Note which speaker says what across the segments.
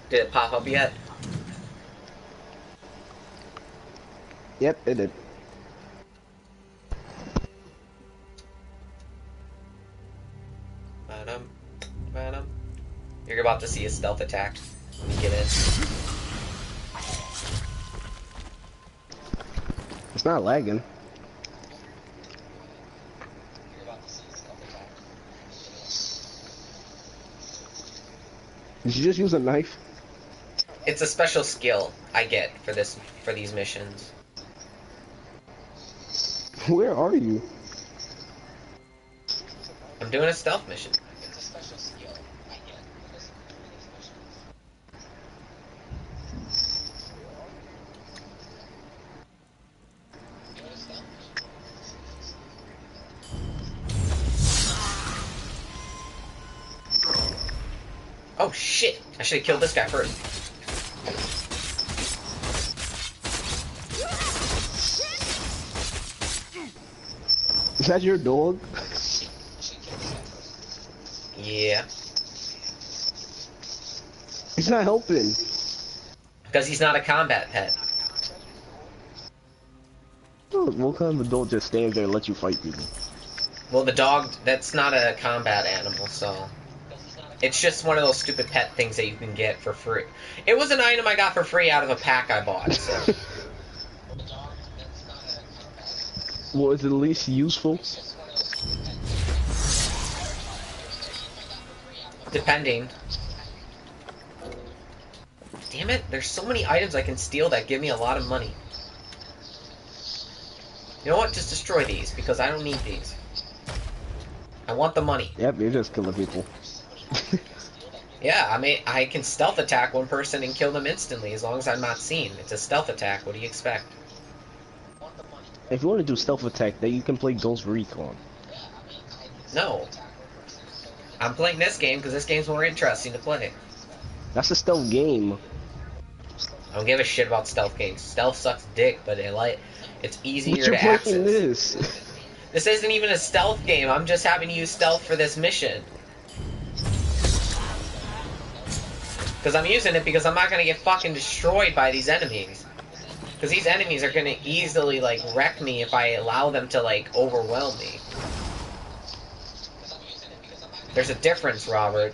Speaker 1: Did it pop up yet?
Speaker 2: Yep, it did.
Speaker 1: Madam, madam. You're about to see a stealth attack when you get in.
Speaker 2: It's not lagging. Did you just use a knife?
Speaker 1: It's a special skill I get for these missions.
Speaker 2: Where are you?
Speaker 1: I'm doing a stealth mission. Oh shit! I should have killed this guy first.
Speaker 2: Is that your dog?
Speaker 1: Yeah.
Speaker 2: He's not helping.
Speaker 1: Because he's not a combat pet.
Speaker 2: What kind of adult just stands there and lets you fight people?
Speaker 1: Well, the dog, that's not a combat animal, so... It's just one of those stupid pet things that you can get for free. It was an item I got for free out of a pack I bought, so...
Speaker 2: Well, is it at least useful?
Speaker 1: Depending. Damn it, there's so many items I can steal that give me a lot of money. You know what? Just destroy these, because I don't need these. I want the money.
Speaker 2: Yep, you're just killing people.
Speaker 1: Yeah, I mean, I can stealth attack one person and kill them instantly as long as I'm not seen. It's a stealth attack. What do you expect?
Speaker 2: If you want to do stealth attack, then you can play Ghost Recon.
Speaker 1: No. I'm playing this game because this game's more interesting to play.
Speaker 2: That's a stealth game.
Speaker 1: I don't give a shit about stealth games. Stealth sucks dick, but it's easier
Speaker 2: But you're
Speaker 1: to
Speaker 2: playing
Speaker 1: access.
Speaker 2: this.
Speaker 1: This isn't even a stealth game. I'm just having to use stealth for this mission. Because I'm using it because I'm not going to get fucking destroyed by these enemies. Because these enemies are going to easily, like, wreck me if I allow them to, like, overwhelm me. There's a difference, Robert.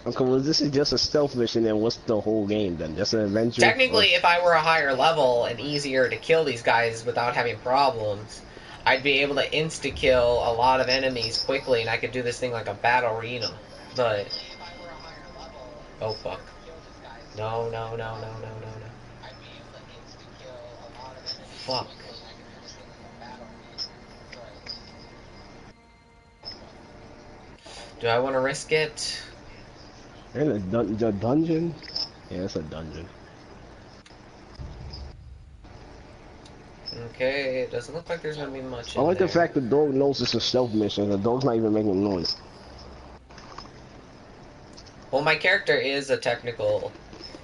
Speaker 2: Okay, well, this is just a stealth mission, then what's the whole game then? Just an adventure?
Speaker 1: Technically, if I were a higher level and easier to kill these guys without having problems, I'd be able to insta-kill a lot of enemies quickly, and I could do this thing like a battle arena. But... oh, fuck. No, no, no, no, no, no, no. Fuck. Do I want to risk it?
Speaker 2: In a dungeon? Yeah, it's a dungeon.
Speaker 1: Okay, it doesn't look like there's gonna be much
Speaker 2: I
Speaker 1: in
Speaker 2: like
Speaker 1: there.
Speaker 2: the fact the dog knows it's a stealth mission. The dog's not even making noise.
Speaker 1: Well, my character is a technical...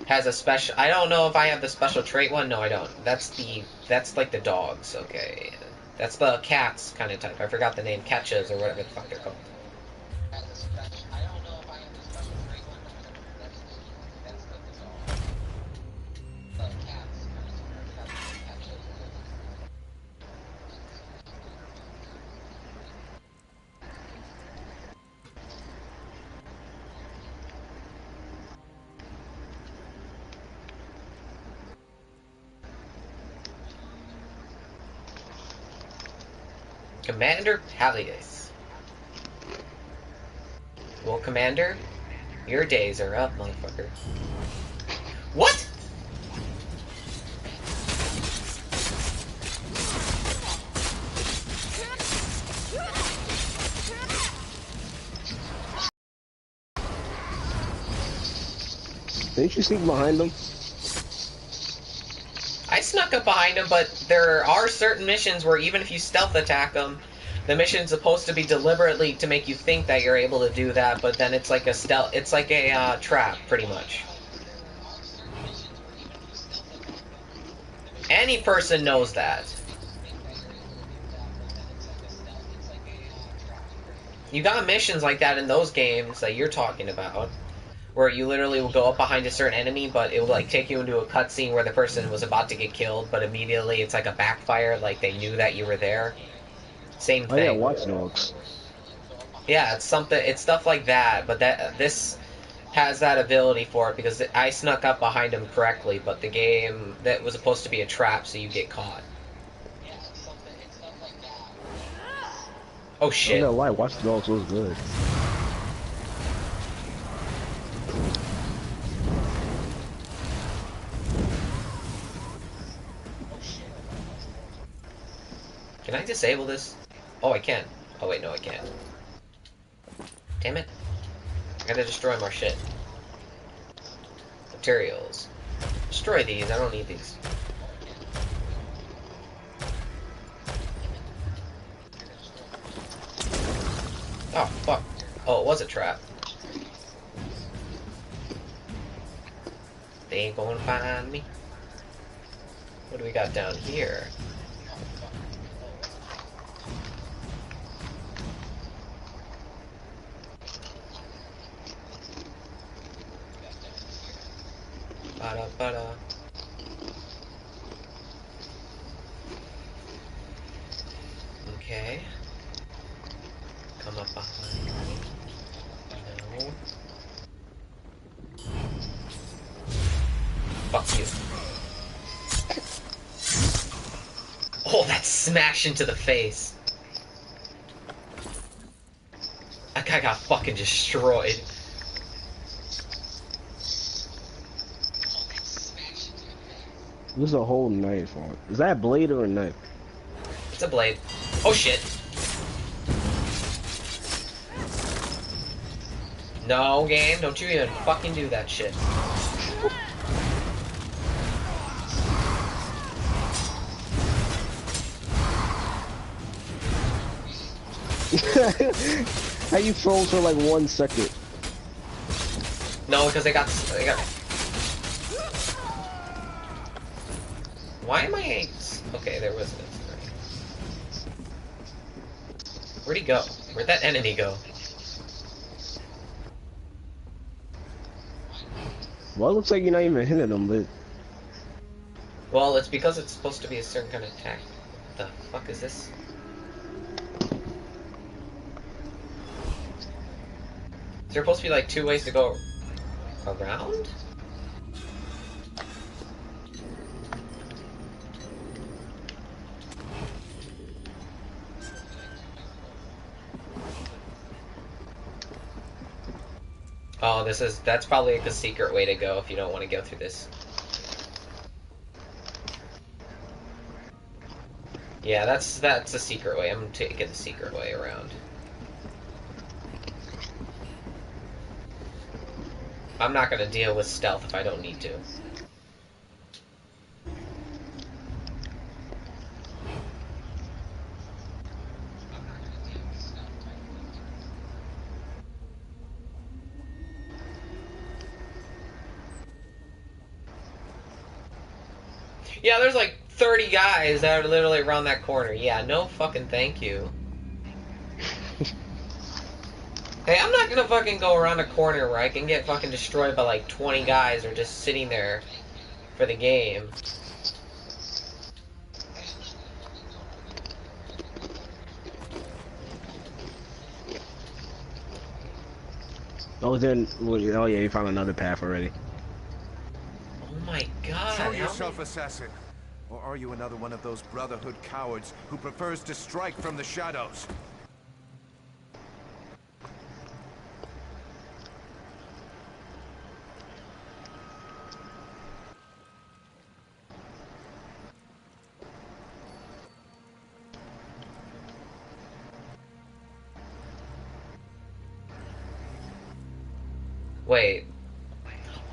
Speaker 1: has a special... I don't know if I have the special trait one. No, I don't. That's like the dogs, okay. That's the cats kind of type. I forgot the name. Catchas or whatever the fuck they're called. Commander Palias. Well, Commander, your days are up, motherfucker. What?
Speaker 2: Didn't you sneak behind them?
Speaker 1: I snuck up behind him, but there are certain missions where even if you stealth attack them, the mission's supposed to be deliberately to make you think that you're able to do that, but then it's like a stealth, it's like a trap, pretty much. Any person knows that. You got missions like that in those games that you're talking about, where you literally will go up behind a certain enemy, but it will like take you into a cutscene where the person was about to get killed, but immediately it's like a backfire, like they knew that you were there. Same
Speaker 2: Oh yeah,
Speaker 1: thing.
Speaker 2: Watch Dogs.
Speaker 1: Yeah, it's something. It's stuff like that, but that this has that ability for it because I snuck up behind him correctly, but the game that was supposed to be a trap, so you get caught. Oh
Speaker 2: I'm not
Speaker 1: shit!
Speaker 2: gonna lie, Watch Dogs was good.
Speaker 1: Can I disable this? Oh, I can. Oh wait, no, I can't. Damn it! I gotta destroy more shit. Materials. Destroy these. I don't need these. Oh fuck! Oh, it was a trap. They ain't gonna find me. What do we got down here? Bada bada. Okay. Come up behind me. No. Fuck you. Oh, that smash into the face. That guy got fucking destroyed.
Speaker 2: There's a whole knife on it. Is that a blade or a knife?
Speaker 1: It's a blade. Oh shit. No, game, don't you even fucking do that shit.
Speaker 2: How you froze for like 1 second?
Speaker 1: No, because I got. Why am I? Okay, there was this. Where'd he go? Where'd that enemy go?
Speaker 2: Well, it looks like you're not even hitting them, but
Speaker 1: Well, it's because it's supposed to be a certain kind of attack. What the fuck is this? Is there supposed to be like 2 ways to go around? Oh, that's probably like the secret way to go if you don't want to go through this. Yeah, that's a secret way. I'm taking the secret way around. I'm not gonna deal with stealth if I don't need to. Yeah, there's like 30 guys that are literally around that corner. Yeah, no fucking thank you. Hey, I'm not gonna fucking go around a corner where I can get fucking destroyed by like 20 guys or just sitting there for the game.
Speaker 2: oh then, well, oh yeah, you found another path already.
Speaker 1: Oh my god.
Speaker 3: Show yourself, assassin. Or are you another one of those Brotherhood cowards who prefers to strike from the shadows?
Speaker 1: Wait.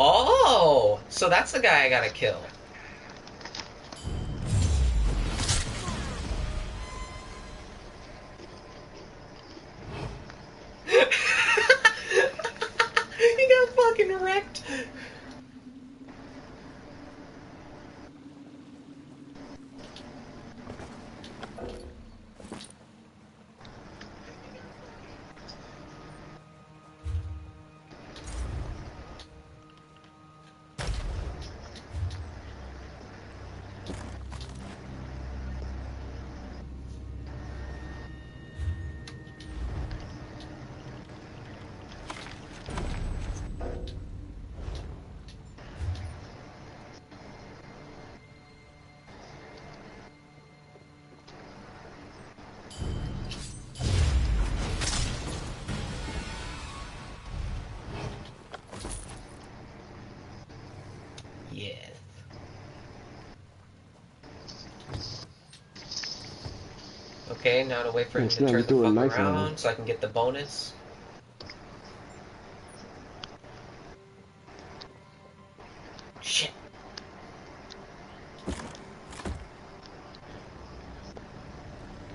Speaker 1: Oh! So that's the guy I gotta kill. He got fucking wrecked. Yes. Okay, now to wait for him to
Speaker 2: Snap, you
Speaker 1: turn the
Speaker 2: threw a
Speaker 1: fuck
Speaker 2: knife at him.
Speaker 1: around so I can get the bonus. Shit.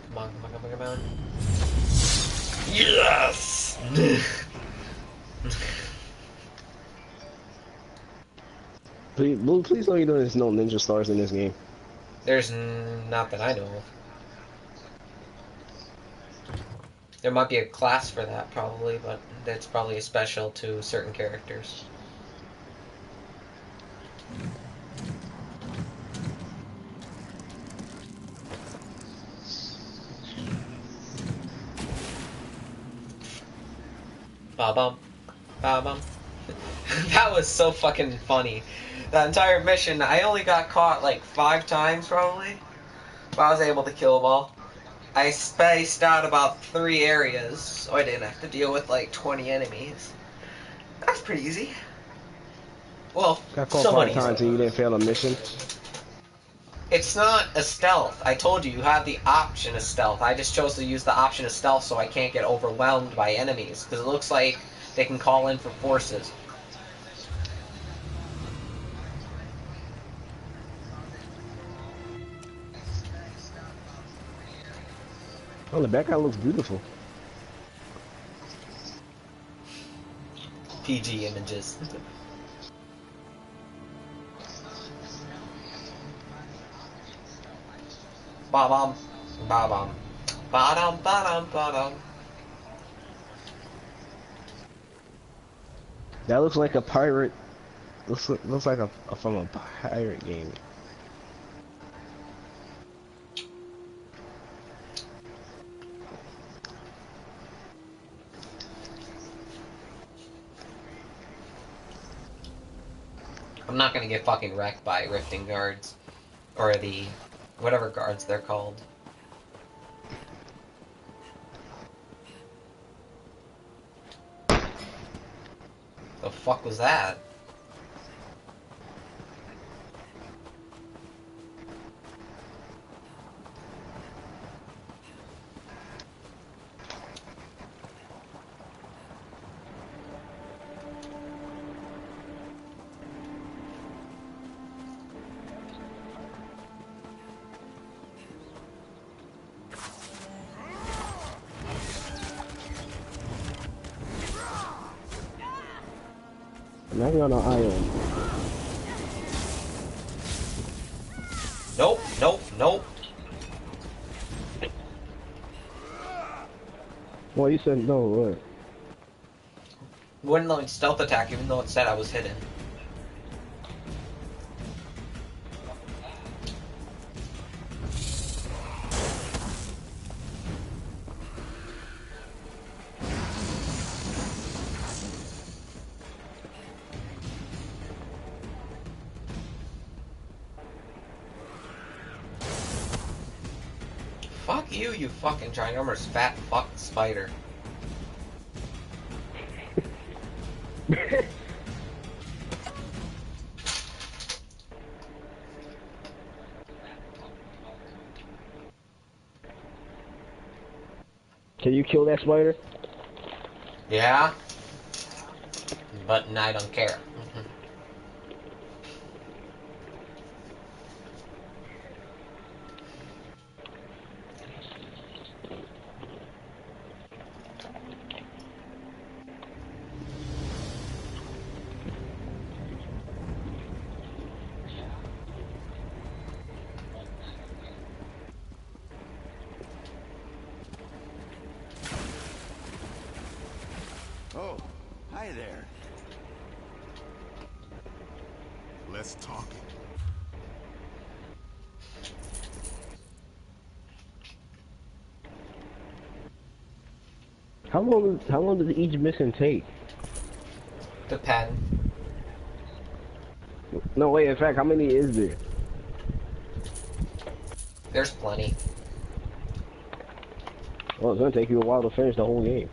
Speaker 1: Come on, come on, come on, come on. Yes!
Speaker 2: Please, Blue, please don't you know there's no ninja stars in this game.
Speaker 1: There's not that I know of. There might be a class for that, probably, but that's probably special to certain characters. Ba-bum. Ba-bum. That was so fucking funny. That entire mission, I only got caught like 5 times, probably. But I was able to kill them all. I spaced out about 3 areas, so I didn't have to deal with like 20 enemies. That's pretty easy. Well,
Speaker 2: Got caught
Speaker 1: somewhat
Speaker 2: 5 times
Speaker 1: easy.
Speaker 2: and you didn't fail a mission.
Speaker 1: It's not a stealth. I told you have the option of stealth. I just chose to use the option of stealth so I can't get overwhelmed by enemies, because it looks like they can call in for forces.
Speaker 2: Oh, the background looks beautiful.
Speaker 1: PG images. Ba-bum. Ba-bum. Ba-dum, ba-dum, ba-dum.
Speaker 2: That looks like a pirate. Looks like a from a pirate game.
Speaker 1: I'm not gonna get fucking wrecked by rifting guards. Or the... whatever guards they're called. The fuck was that?
Speaker 2: Now you're on an island.
Speaker 1: Nope, nope, nope.
Speaker 2: Well, you said no, what?
Speaker 1: Wouldn't let me stealth attack even though it said I was hidden. Fuck you, you fucking ginormous fat fuck spider.
Speaker 2: Can you kill that spider?
Speaker 1: Yeah? But I don't care.
Speaker 3: Oh, hi there. Let's talk.
Speaker 2: How long does each mission take?
Speaker 1: Depend.
Speaker 2: No, wait. In fact, how many is there?
Speaker 1: There's plenty.
Speaker 2: Well, it's gonna take you a while to finish the whole game.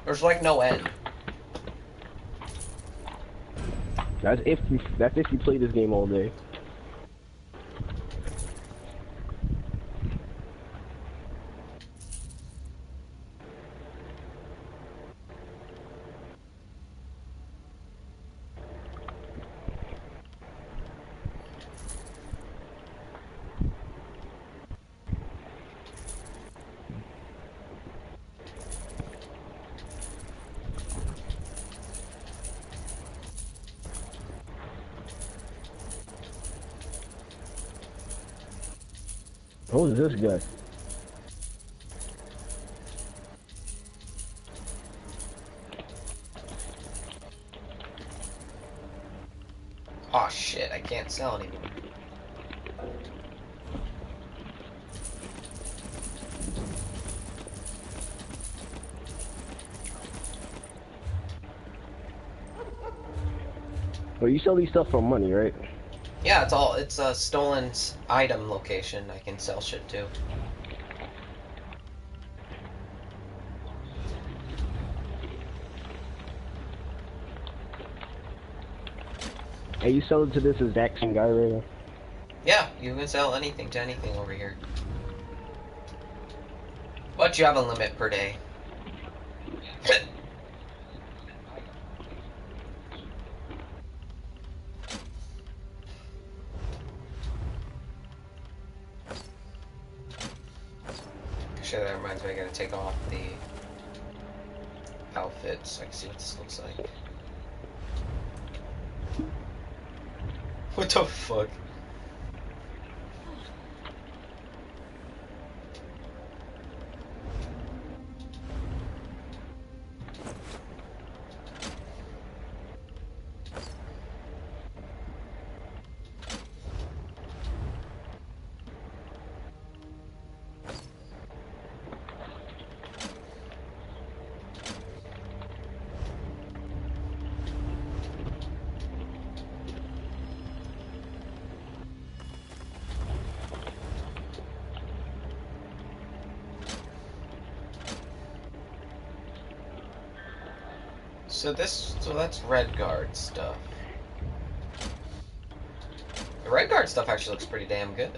Speaker 1: There's like no end.
Speaker 2: That's if you play this game all day. Who's this guy?
Speaker 1: Oh shit, I can't sell anymore.
Speaker 2: Well, you sell these stuff for money, right?
Speaker 1: Yeah, it's a stolen item location. I can sell shit too.
Speaker 2: And you sell it to this exact same guy right now?
Speaker 1: Yeah, you can sell anything to anything over here. But you have a limit per day. Actually, that reminds me, I gotta take off the outfit so I can see what this looks like. What the fuck? So that's Redguard stuff. The Redguard stuff actually looks pretty damn good.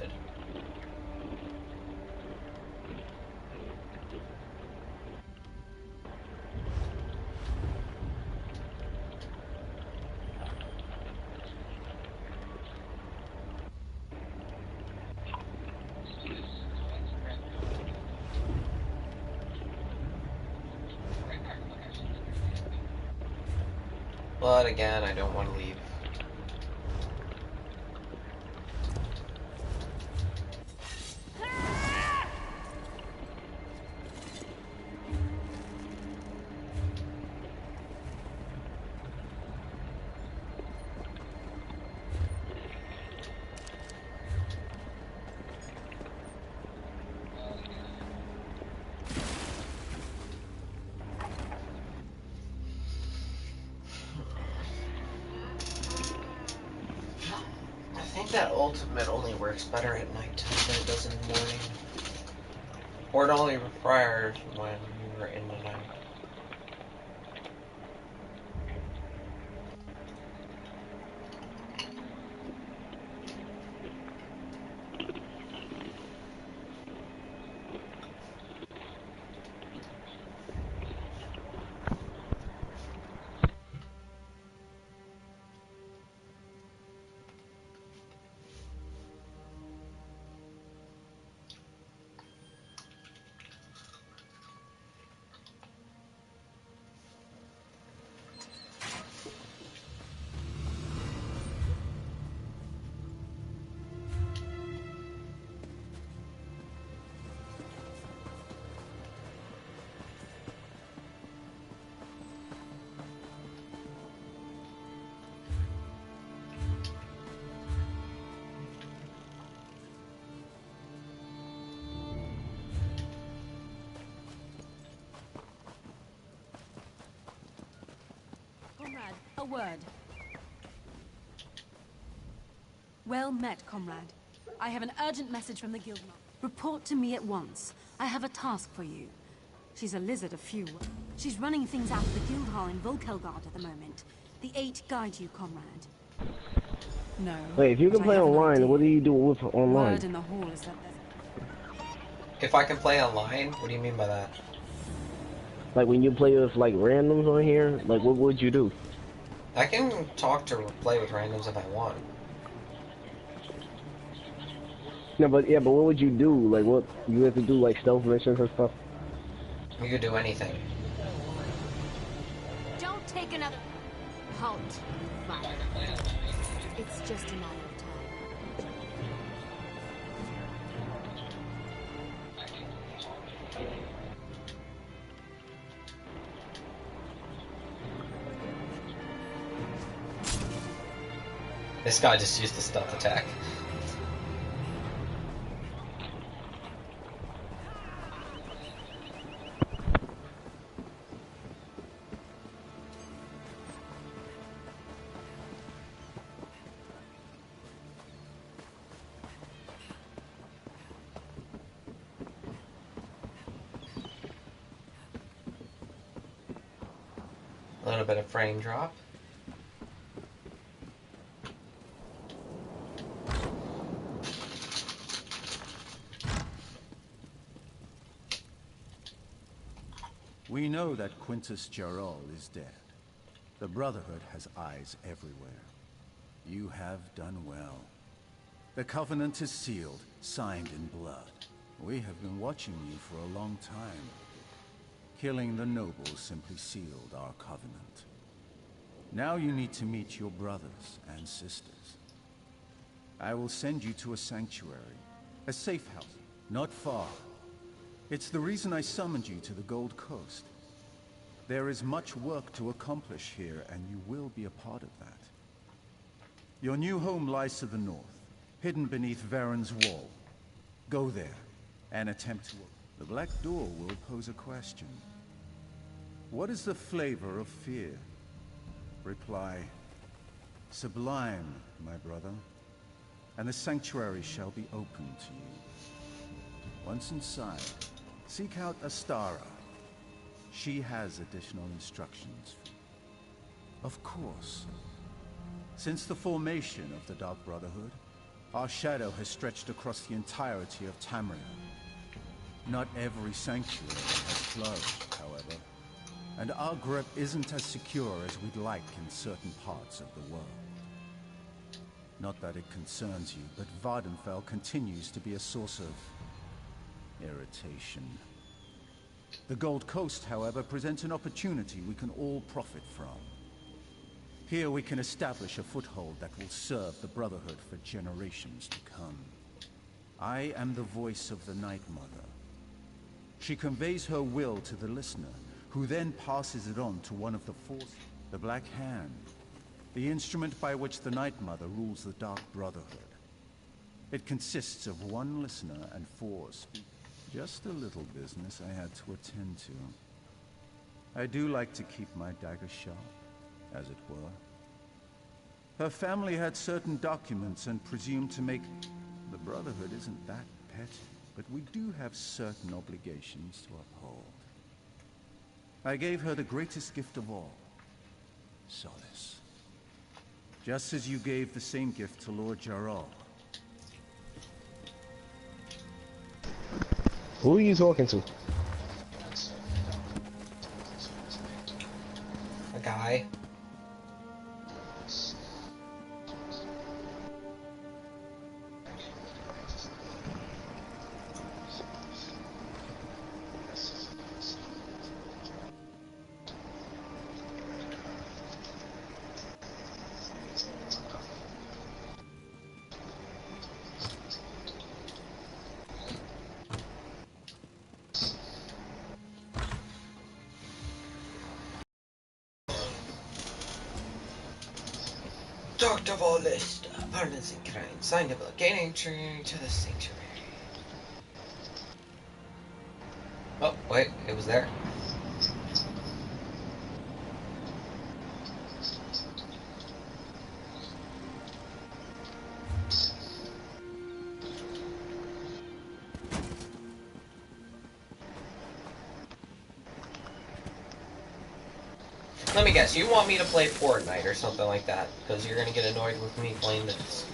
Speaker 1: But again, I don't want to leave. I think that ultimate only works better at nighttime than it does in the morning. Or it only requires when you're in the night.
Speaker 4: Comrade, a word. Well met, comrade. I have an urgent message from the Guildmaster. Report to me at once. I have a task for you. She's a lizard of few. She's running things out of the Guildhall in Volkelgard at the moment. the 8 guide you, comrade? No.
Speaker 2: Wait, if you can
Speaker 4: but I
Speaker 2: play
Speaker 4: have an
Speaker 2: online,
Speaker 4: idea.
Speaker 2: what do you do with online?
Speaker 4: Word in the hall is that
Speaker 1: If I can play online, what do you mean by that?
Speaker 2: Like when you play with like randoms on here, like what would you do?
Speaker 1: I can talk to play with randoms if I want.
Speaker 2: No, but yeah, but what would you do? Like what you have to do, like stealth missions and stuff.
Speaker 1: You could do anything.
Speaker 5: Don't take another... Halt, fire. It's just a matter of time.
Speaker 1: This guy just used the stealth attack. A little bit of frame drop.
Speaker 3: We know that Quintus Gerol is dead. The Brotherhood has eyes everywhere. You have done well. The Covenant is sealed, signed in blood. We have been watching you for a long time. Killing the nobles simply sealed our covenant. Now you need to meet your brothers and sisters. I will send you to a sanctuary, a safe house, not far. It's the reason I summoned you to the Gold Coast. There is much work to accomplish here, and you will be a part of that. Your new home lies to the north, hidden beneath Varen's wall. Go there, and attempt to... The Black Door will pose a question. What is the flavor of fear? Reply, sublime, my brother, and the sanctuary shall be open to you. Once inside, seek out Astara. She has additional instructions for you. Of course. Since the formation of the Dark Brotherhood, our shadow has stretched across the entirety of Tamriel. Not every sanctuary has flourished, however, and our grip isn't as secure as we'd like in certain parts of the world. Not that it concerns you, but Vardenfell continues to be a source of irritation. The Gold Coast, however, presents an opportunity we can all profit from. Here we can establish a foothold that will serve the Brotherhood for generations to come. I am the voice of the Night Mother. She conveys her will to the listener, who then passes it on to one of the forces, the Black Hand, the instrument by which the Night Mother rules the Dark Brotherhood. It consists of one listener and 4 speakers. Just a little business I had to attend to. I do like to keep my dagger sharp, as it were. Her family had certain documents and presumed to make... The Brotherhood isn't that petty, but we do have certain obligations to uphold. I gave her the greatest gift of all, solace. Just as you gave the same gift to Lord Gerol.
Speaker 2: Who are you talking to?
Speaker 1: A guy. Dr. Volist, pardons and crime, signed a bill, gain entry to the sanctuary. Oh, wait, it was there. Let me guess, you want me to play Fortnite or something like that, because you're gonna get annoyed with me playing this.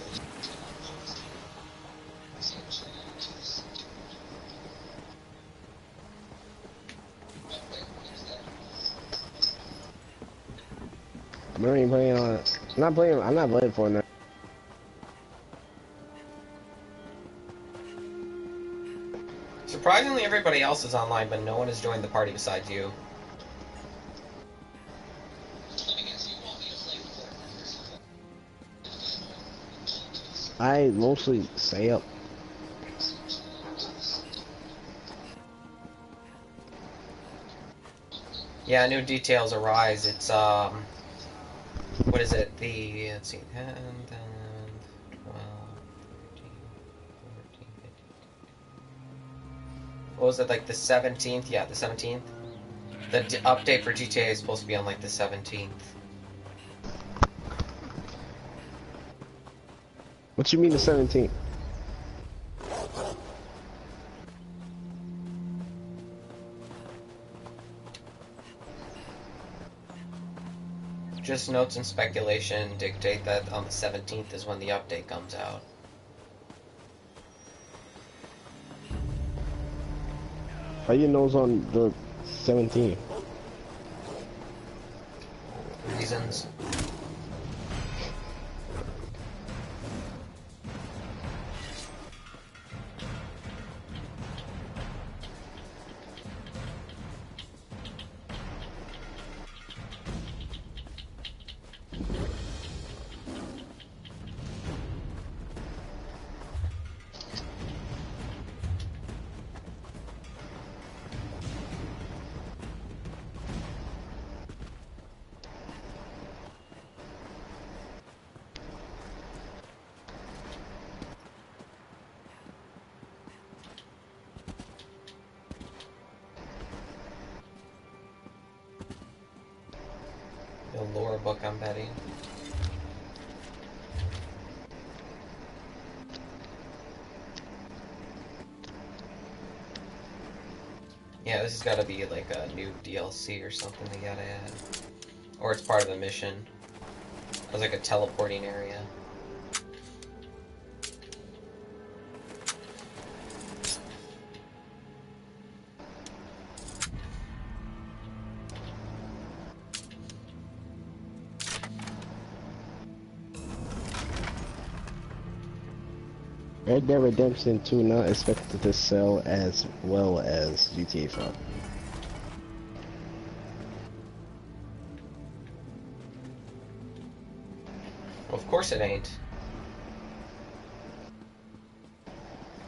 Speaker 2: I'm already playing on it. I'm not playing Fortnite.
Speaker 1: Surprisingly, everybody else is online, but no one has joined the party besides you.
Speaker 2: I mostly stay up.
Speaker 1: Yeah, new details arise. It's, what is it? Let's see, 10, 12, 13, 14, 15. What was it, like the 17th? Yeah, the 17th. The update for GTA is supposed to be on, like, the 17th.
Speaker 2: What you mean the 17th?
Speaker 1: Just notes and speculation dictate that on the 17th is when the update comes out.
Speaker 2: How you know it's on the 17th?
Speaker 1: Reasons. The lore book, I'm betting. Yeah, this has got to be like a new DLC or something they gotta add. Or it's part of the mission. It's like a teleporting area.
Speaker 2: Red Dead Redemption 2 not expected to sell as well as GTA 5.
Speaker 1: Well, of course it ain't.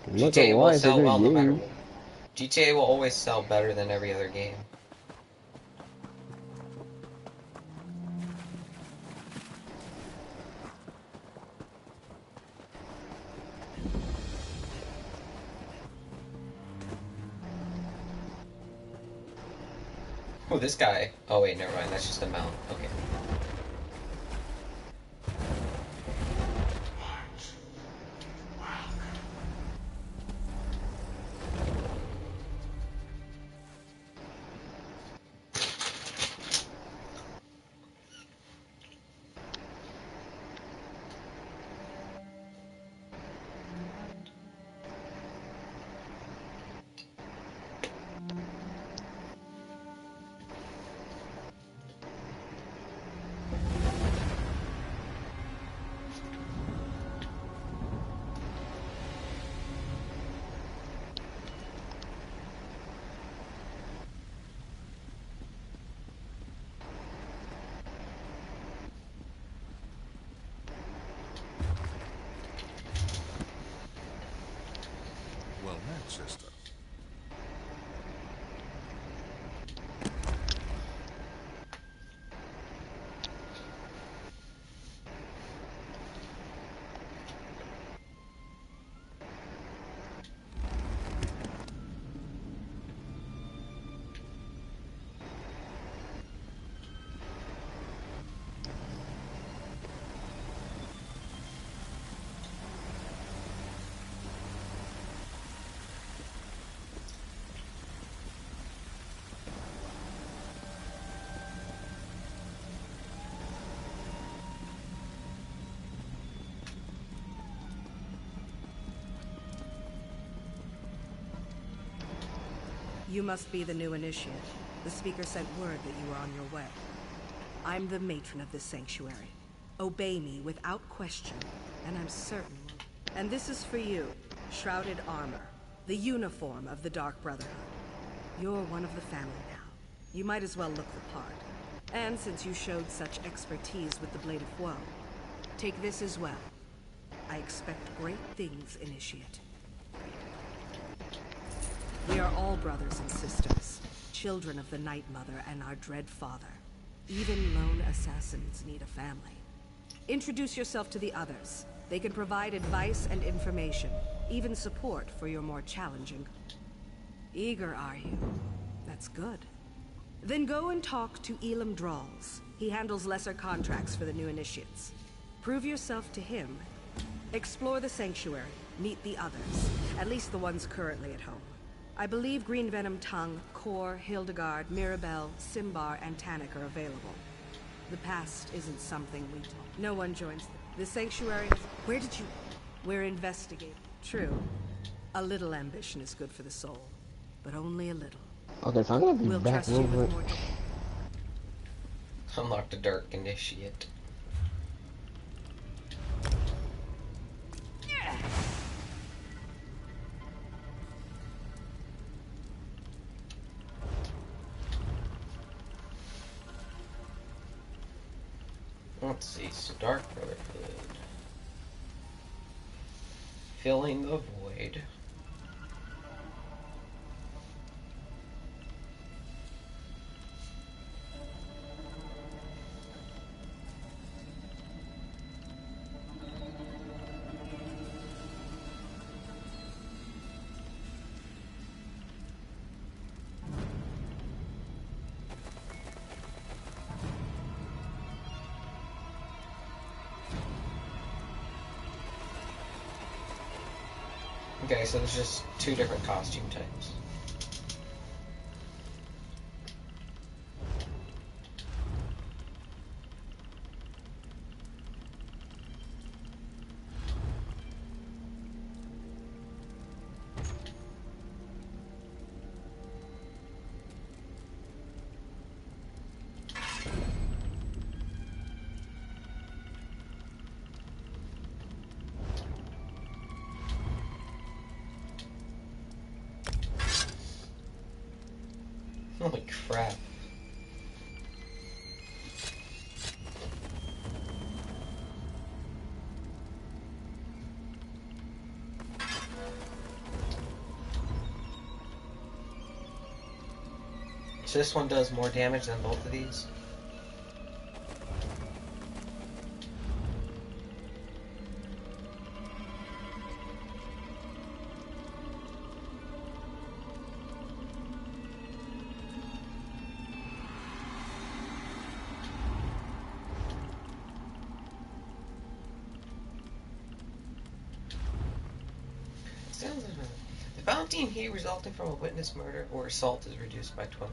Speaker 2: Look
Speaker 1: GTA
Speaker 2: at
Speaker 1: will
Speaker 2: why it's a
Speaker 1: sell
Speaker 2: good
Speaker 1: well no matter
Speaker 2: game.
Speaker 1: what. GTA will always sell better than every other game. Oh, this guy. Oh wait, never mind. That's just a mount. Okay.
Speaker 6: Well met, sister.
Speaker 7: You must be the new initiate. The speaker sent word that you were on your way. I'm the matron of this sanctuary. Obey me without question, and I'm certain. And this is for you, shrouded armor, the uniform of the Dark Brotherhood. You're one of the family now. You might as well look the part. And since you showed such expertise with the Blade of Woe, take this as well. I expect great things, Initiate. We are all brothers and sisters, children of the Night Mother and our dread father. Even lone assassins need a family. Introduce yourself to the others. They can provide advice and information, even support for your more challenging. Eager, are you? That's good. Then go and talk to Elam Drawls. He handles lesser contracts for the new initiates. Prove yourself to him. Explore the sanctuary. Meet the others. At least the ones currently at home. I believe Green Venom Tongue, Kor, Hildegard, Mirabelle, Simbar, and Tannic are available. The past isn't something we talk. No one joins the sanctuary. Where did you... We're investigating. True. A little ambition is good for the soul. But only a little.
Speaker 2: Okay, so I'm gonna be
Speaker 7: We'll
Speaker 2: back
Speaker 7: trust you
Speaker 2: over.
Speaker 7: with more...
Speaker 1: Unlock the Dark Initiate. Let's see, so Dark Brotherhood. Filling the Void. Okay, so there's just two different costume types. Holy crap. So this one does more damage than both of these? The bounty in here resulting from a witness murder or assault is reduced by 20%.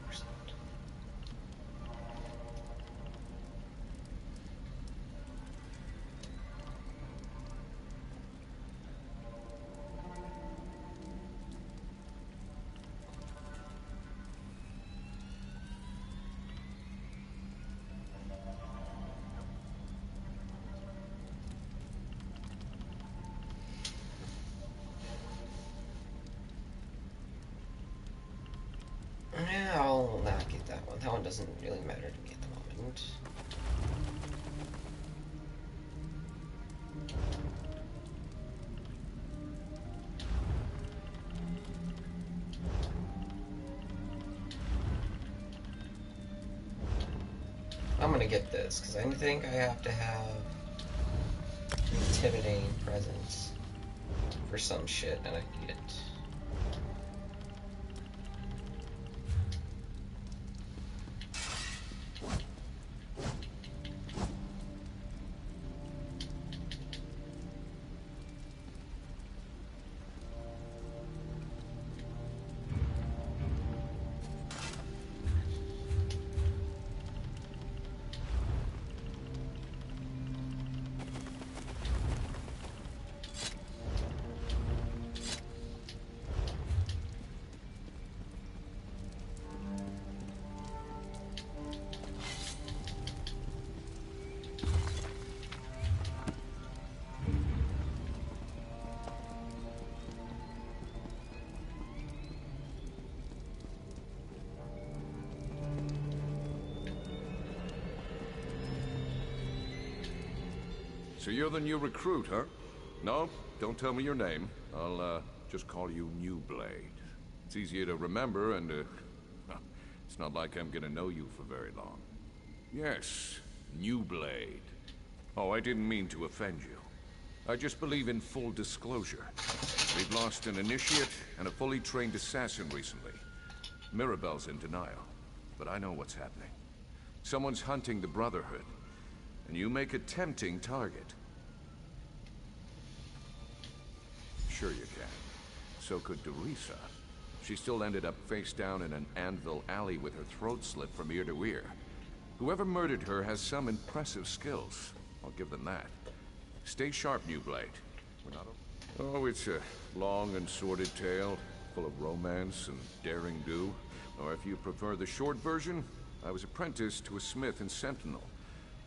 Speaker 1: Yeah, I'll not get that one. That one doesn't really matter to me at the moment. I'm gonna get this, because I think I have to have intimidating presence for some shit, and I need it.
Speaker 6: So you're the new recruit, huh? No, don't tell me your name. I'll, just call you New Blade. It's easier to remember, and, it's not like I'm gonna know you for very long. Yes, New Blade. Oh, I didn't mean to offend you. I just believe in full disclosure. We've lost an initiate and a fully trained assassin recently. Mirabelle's in denial, but I know what's happening. Someone's hunting the Brotherhood, and you make a tempting target. Sure you can. So could Derisa. She still ended up face down in an Anvil alley with her throat slit from ear to ear. Whoever murdered her has some impressive skills. I'll give them that. Stay sharp, New Blade. We're not... Oh, it's a long and sordid tale, full of romance and daring do. Or if you prefer the short version, I was apprenticed to a smith in Sentinel.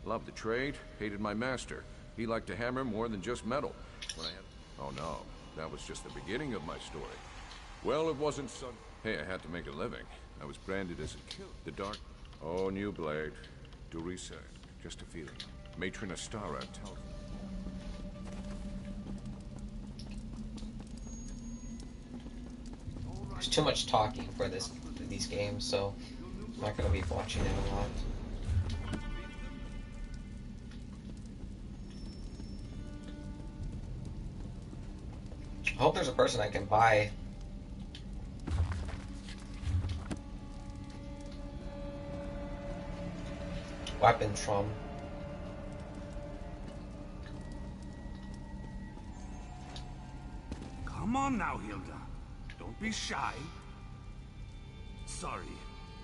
Speaker 6: Loved the trade, hated my master. He liked to hammer more than just metal. When I had... Oh no, that was just the beginning of my story. Well, it wasn't so... Hey, I had to make a living. I was branded as a killer. The dark... Oh, New Blade. Derisa. Just a feeling. Matron Astara tells me.
Speaker 1: There's too much talking for these games, so I'm not gonna be watching it a lot. I hope there's a person I can buy weapons from.
Speaker 8: Come on now, Hilda. Don't be shy. Sorry,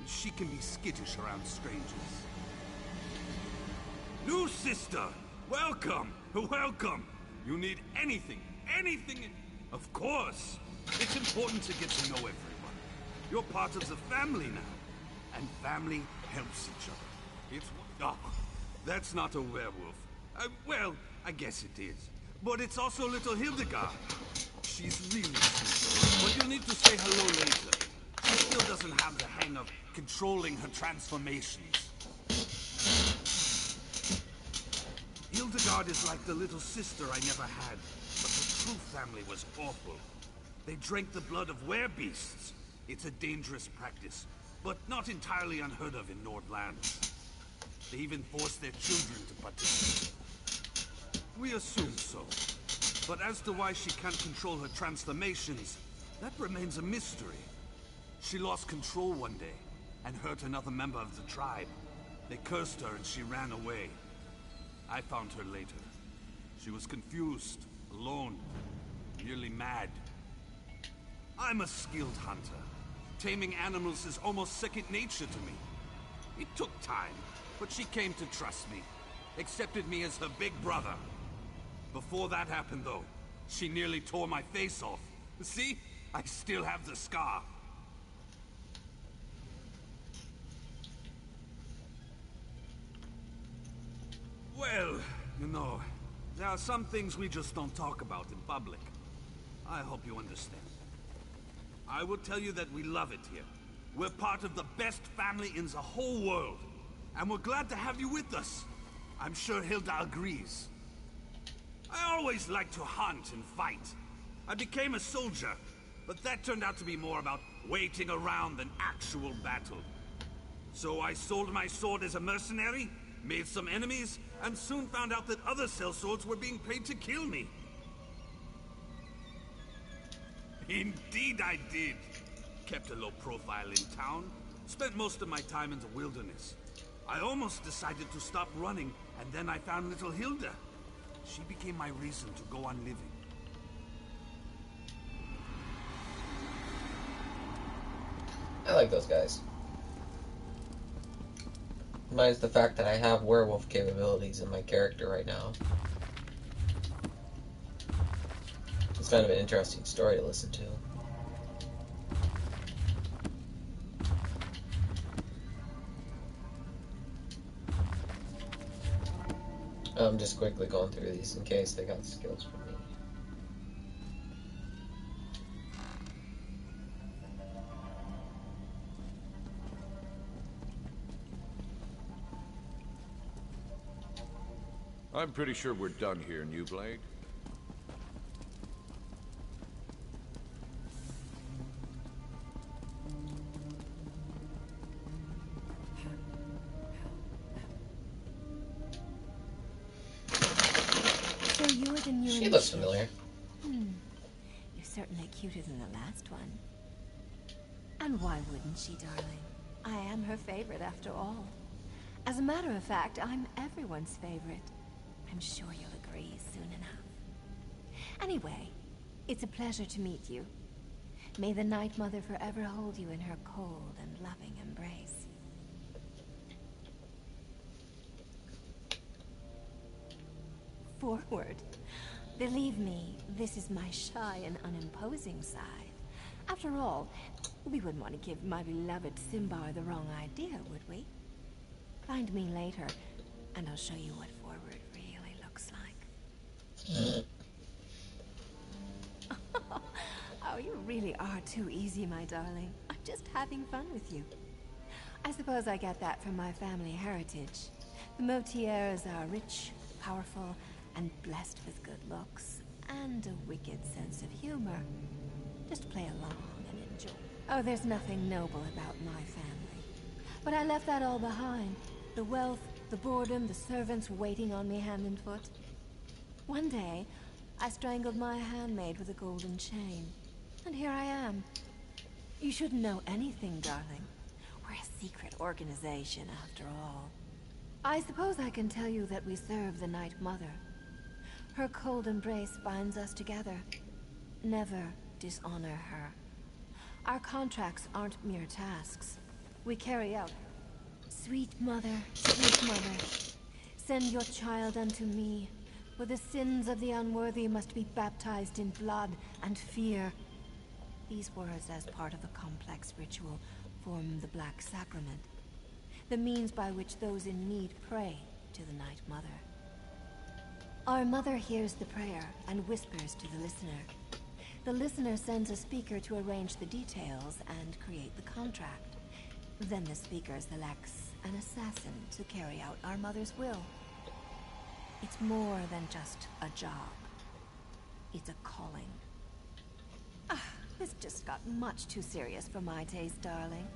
Speaker 8: she can be skittish around strangers. New sister! Welcome! Welcome! You need anything, Of course! It's important to get to know everyone. You're part of the family now. And family helps each other. It's... Oh, that's not a werewolf. Well, I guess it is. But it's also little Hildegard. She's really sweet. But you'll need to say hello later. She still doesn't have the hang of controlling her transformations. Hildegard is like the little sister I never had. But the true family was awful. They drank the blood of werebeasts. It's a dangerous practice, but not entirely unheard of in Nordland. They even forced their children to participate. We assume so. But as to why she can't control her transformations, that remains a mystery. She lost control one day, and hurt another member of the tribe. They cursed her and she ran away. I found her later. She was confused, alone, nearly mad. I'm a skilled hunter. Taming animals is almost second nature to me. It took time, but she came to trust me. Accepted me as her big brother. Before that happened, though, she nearly tore my face off. See? I still have the scar. Well, you know, there are some things we just don't talk about in public. I hope you understand. I will tell you that we love it here. We're part of the best family in the whole world. And we're glad to have you with us. I'm sure Hilda agrees. I always liked to hunt and fight. I became a soldier, but that turned out to be more about waiting around than actual battle. So I sold my sword as a mercenary, made some enemies, and soon found out that other sellswords were being paid to kill me. Indeed I did. Kept a low profile in town, spent most of my time in the wilderness. I almost decided to stop running, and then I found little Hilda. She became my reason to go on living.
Speaker 1: I like those guys. Minus the fact that I have werewolf capabilities in my character right now. It's kind of an interesting story to listen to. I'm just quickly going through these in case they got skills for me.
Speaker 6: I'm pretty sure we're done here, New Blade.
Speaker 5: So you're the new
Speaker 1: She looks familiar.
Speaker 5: You're certainly cuter than the last one. And why wouldn't she, darling? I am her favorite after all. As a matter of fact, I'm everyone's favorite. I'm sure you'll agree soon enough. Anyway, it's a pleasure to meet you. May the Night Mother forever hold you in her cold and loving embrace. Forward. Believe me, this is my shy and unimposing side. After all, we wouldn't want to give my beloved Simbar the wrong idea, would we? Find me later, and I'll show you what forward really looks like. Oh, you really are too easy, my darling. I'm just having fun with you. I suppose I get that from my family heritage. The Motiers are rich, powerful, and blessed with good looks, and a wicked sense of humor. Just play along and enjoy. Oh, there's nothing noble about my family. But I left that all behind. The wealth, the boredom, the servants waiting on me hand and foot. One day, I strangled my handmaid with a golden chain. And here I am. You shouldn't know anything, darling. We're a secret organization, after all. I suppose I can tell you that we serve the Night Mother. Her cold embrace binds us together. Never dishonor her. Our contracts aren't mere tasks. We carry out. Sweet mother, send your child unto me, for the sins of the unworthy must be baptized in blood and fear. These words, as part of a complex ritual, form the Black Sacrament, the means by which those in need pray to the Night Mother. Our mother hears the prayer and whispers to the listener. The listener sends a speaker to arrange the details and create the contract. Then the speaker selects an assassin to carry out our mother's will. It's more than just a job. It's a calling. This just got much too serious for my taste, darling.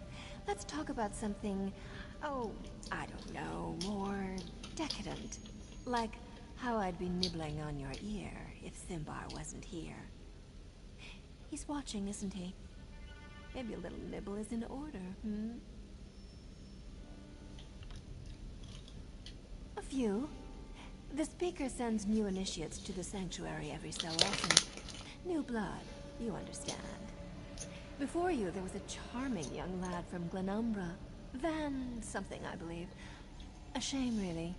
Speaker 5: Let's talk about something, oh, I don't know, more decadent. Like how I'd be nibbling on your ear if Simbar wasn't here. He's watching, isn't he? Maybe a little nibble is in order, A few. The speaker sends new initiates to the sanctuary every so often. New blood, you understand. Before you, there was a charming young lad from Glenumbra. Van something, I believe. A shame, really.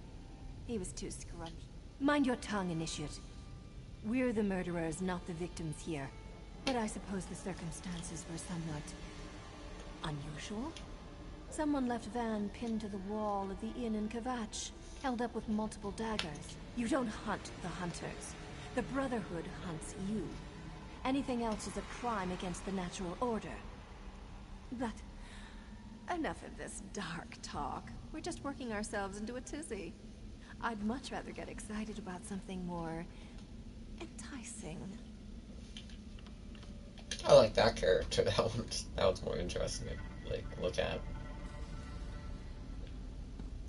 Speaker 5: He was too scrumptious. Mind your tongue, initiate. We're the murderers, not the victims here. But I suppose the circumstances were somewhat unusual. Someone left Van pinned to the wall of the inn in Kvatch, held up with multiple daggers. You don't hunt the hunters. The Brotherhood hunts you. Anything else is a crime against the natural order. But enough of this dark talk. We're just working ourselves into a tizzy. I'd much rather get excited about something more enticing.
Speaker 1: I like that character. That one's more interesting to like look at.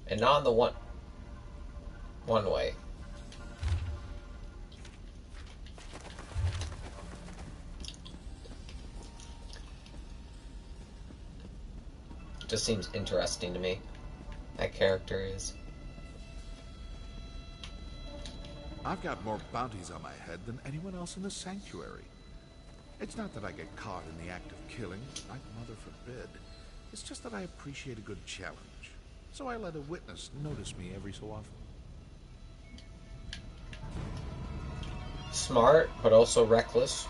Speaker 1: And not in the one way. Just seems interesting to me. That character is.
Speaker 8: I've got more bounties on my head than anyone else in the sanctuary. It's not that I get caught in the act of killing, Night Mother forbid. It's just that I appreciate a good challenge. So I let a witness notice me every so often.
Speaker 1: Smart, but also reckless.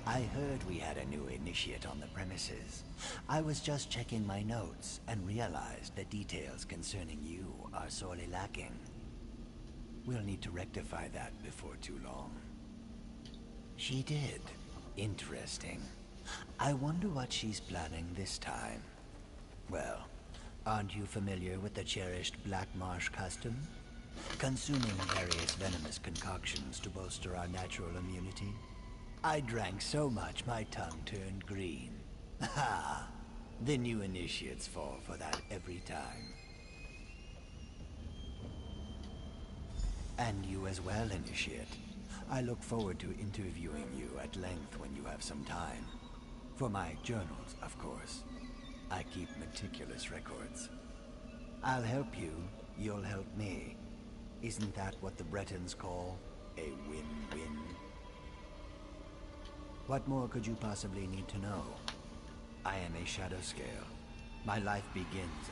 Speaker 9: I heard we had a new initiate on the premises. I was just checking my notes and realized the details concerning you are sorely lacking. We'll need to rectify that before too long. She did. Interesting. I wonder what she's planning this time. Well, Aren't you familiar with the cherished Black Marsh custom? Consuming various venomous concoctions to bolster our natural immunity? I drank so much my tongue turned green. Ha! The new initiates fall for that every time. And you as well, Initiate. I look forward to interviewing you at length when you have some time. For my journals, of course. I keep meticulous records. I'll help you, you'll help me. Isn't that what the Bretons call a win-win? What more could you possibly need to know? I am a shadow scale. My life begins.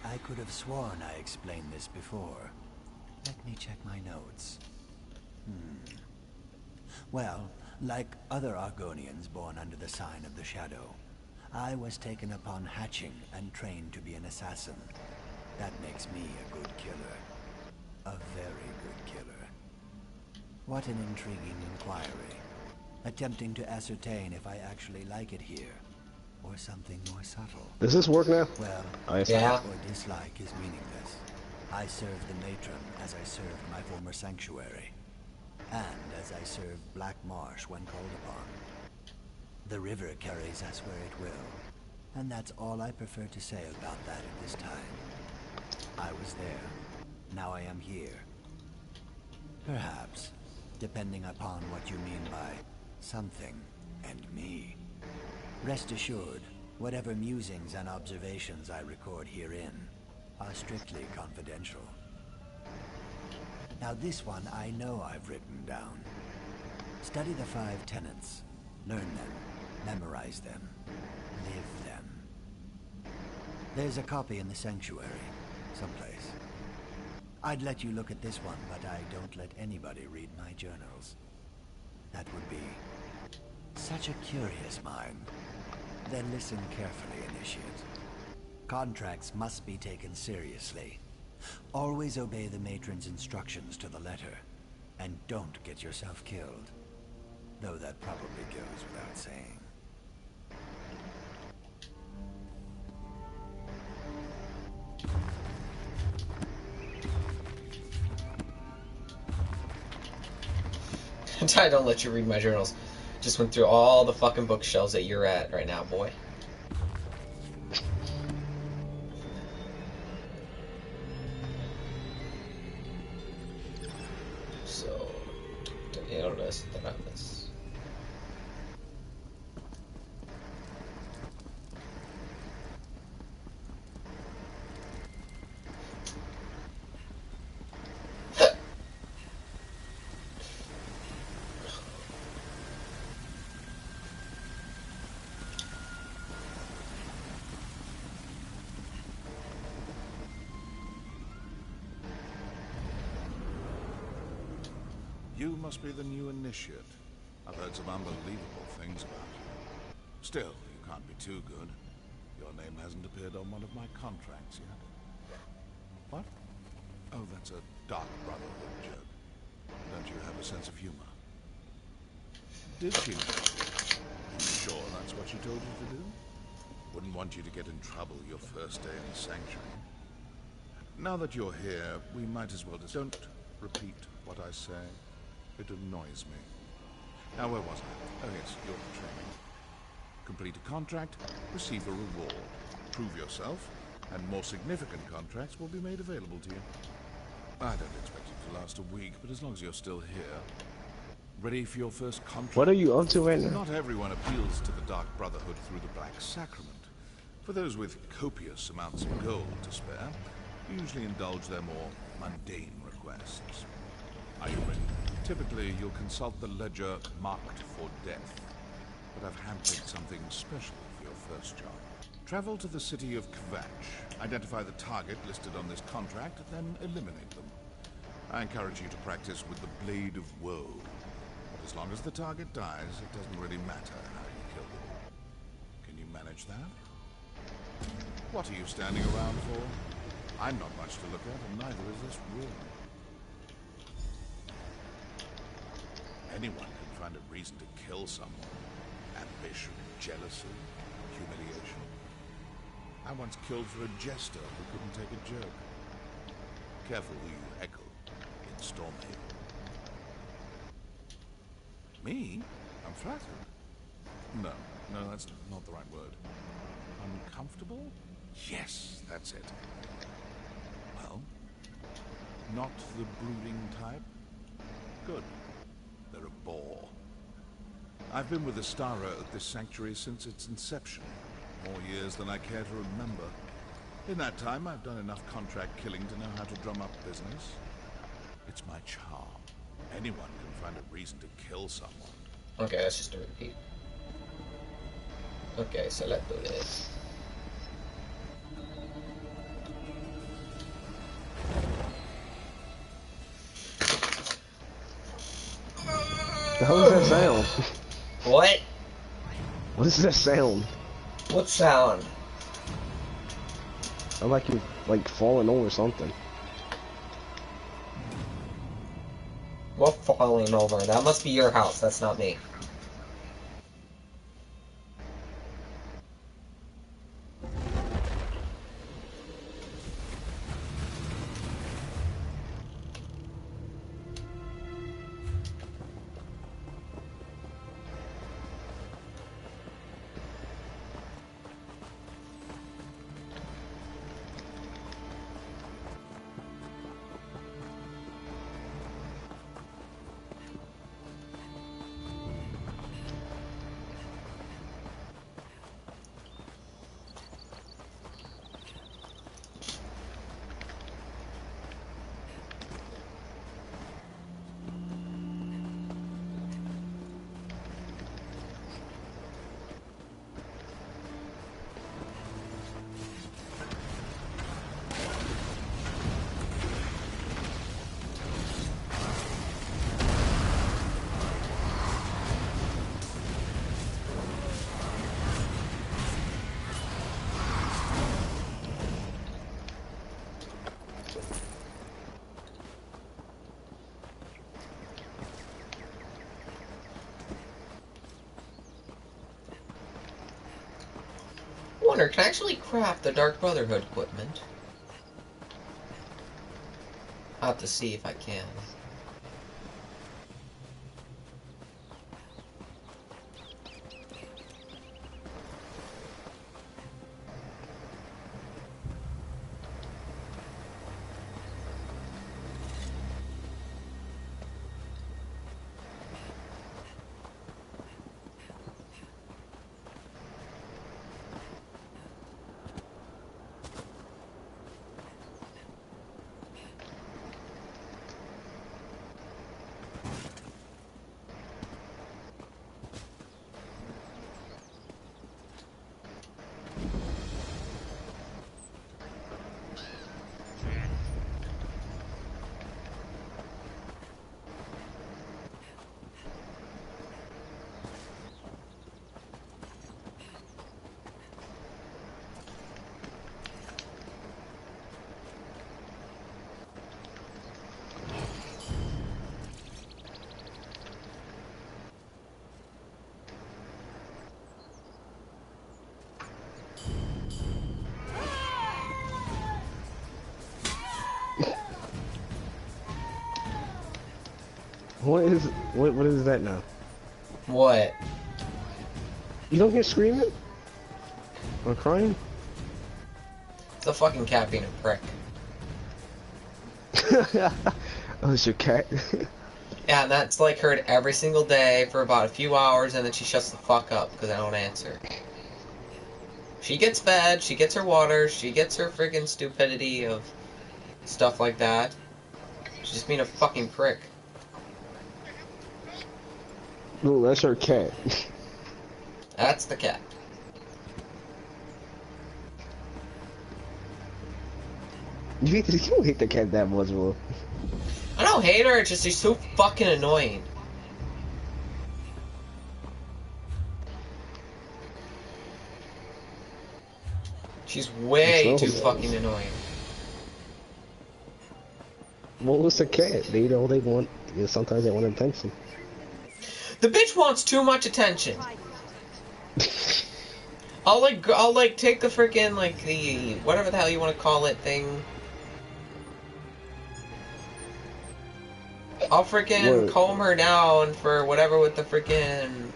Speaker 9: I could have sworn I explained this before. Let me check my notes. Well, like other Argonians born under the sign of the Shadow, I was taken upon hatching and trained to be an assassin. That makes me a good killer. A very good killer. What an intriguing inquiry. Attempting to ascertain if I actually like it here, or something more subtle.
Speaker 2: Does this work now?
Speaker 9: Well,
Speaker 1: Yeah.
Speaker 9: or dislike is meaningless. I serve the matron as I served my former sanctuary, and as I served Black Marsh when called upon. The river carries us where it will, and that's all I prefer to say about that at this time. I was there, now I am here. Perhaps, depending upon what you mean by something and me. Rest assured, whatever musings and observations I record herein are strictly confidential. Now this one I know I've written down. Study the 5 tenets. Learn them. Memorize them. Live them. There's a copy in the sanctuary, someplace. I'd let you look at this one, but I don't let anybody read my journals. That would be such a curious mind. Then listen carefully, Initiate. Contracts must be taken seriously. Always obey the matron's instructions to the letter, and don't get yourself killed. Though that probably goes without saying.
Speaker 1: I don't let you read my journals. Just went through all the fucking bookshelves that you're at right now, boy. So, notice that I miss.
Speaker 6: You must be the new initiate. I've heard some unbelievable things about you. Still, you can't be too good. Your name hasn't appeared on one of my contracts yet. What? Oh, that's a Dark Brotherhood joke. Don't you have a sense of humor? Did she? You sure that's what she told you to do? Wouldn't want you to get in trouble your first day in the sanctuary. Now that you're here, we might as well just... Don't repeat what I say. It annoys me. Now, where was I? Oh, yes, your training. Complete a contract, receive a reward. Prove yourself, and more significant contracts will be made available to you. I don't expect it to last a week, but as long as you're still here. Ready for your first contract?
Speaker 2: What are you up to right now?
Speaker 6: Not everyone appeals to the Dark Brotherhood through the Black Sacrament. For those with copious amounts of gold to spare, usually indulge their more mundane requests. Are you ready? Typically, you'll consult the ledger marked for death, but I've handpicked something special for your first job. Travel to the city of Kvatch, identify the target listed on this contract, then eliminate them. I encourage you to practice with the Blade of Woe, but as long as the target dies, it doesn't really matter how you kill them. Can you manage that? What are you standing around for? I'm not much to look at, and neither is this room. Anyone can find a reason to kill someone. Ambition, jealousy, humiliation.
Speaker 10: I once killed for a jester who couldn't take a joke. Careful who you heckle in Stormhaven. Me? I'm flattered. No, that's not the right word. Uncomfortable? Yes, that's it. Well, not the brooding type? Good. They're a bore. I've been with Astara at this sanctuary since its inception. More years than I care to remember. In that time, I've done enough contract killing to know how to drum up business. It's my charm. Anyone can find a reason to kill someone.
Speaker 1: Okay, that's just a repeat. Okay, so let's do this.
Speaker 2: The hell is that sound?
Speaker 1: What?
Speaker 2: What is that sound?
Speaker 1: What sound?
Speaker 2: I like you, like, falling over something.
Speaker 1: What falling over? That must be your house, that's not me. Wonder, can I actually craft the Dark Brotherhood equipment? I'll have to see if I can.
Speaker 2: What is that now?
Speaker 1: What?
Speaker 2: You don't hear screaming? Or crying?
Speaker 1: It's a fucking cat being a prick.
Speaker 2: Oh, it's your cat?
Speaker 1: Yeah, and that's like heard every single day for about a few hours, and then she shuts the fuck up because I don't answer. She gets fed, she gets her water, she gets her freaking stupidity of stuff like that. She's just being a fucking prick.
Speaker 2: No, that's her cat.
Speaker 1: That's the cat.
Speaker 2: You don't hate the cat that much, bro.
Speaker 1: I don't hate her, it's just she's so fucking annoying. She's way too fucking annoying.
Speaker 2: Well, it's a cat. They want. Sometimes they want attention.
Speaker 1: The bitch wants too much attention. I'll like take the freaking like the whatever the hell you want to call it thing. I'll freaking comb her down for whatever with the freaking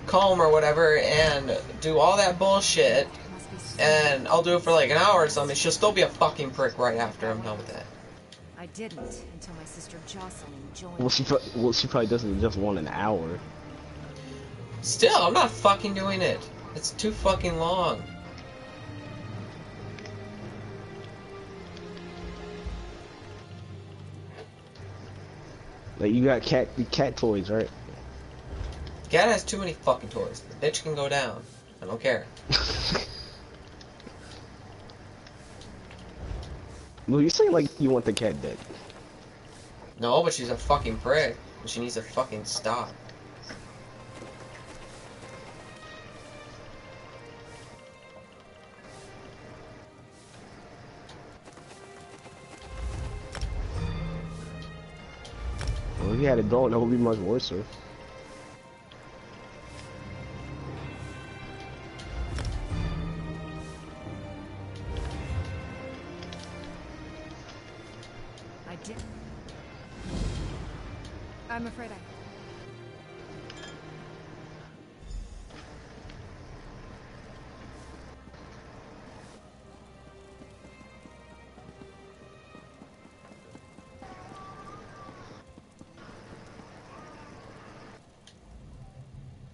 Speaker 1: comb or whatever and do all that bullshit, and I'll do it for like an hour or something. She'll still be a fucking prick right after I'm done with that.
Speaker 4: I didn't until my sister Jocelyn joined.
Speaker 2: Well, she probably doesn't just want an hour.
Speaker 1: Still, I'm not fucking doing it. It's too fucking long.
Speaker 2: Like, you got cat toys, right?
Speaker 1: Cat has too many fucking toys. The bitch can go down. I don't care.
Speaker 2: Well, you say like you want the cat dead.
Speaker 1: No, but she's a fucking prick. And she needs to fucking stop.
Speaker 2: Well, if you had a dog, that would be much worse, sir.
Speaker 4: I did. I'm afraid I...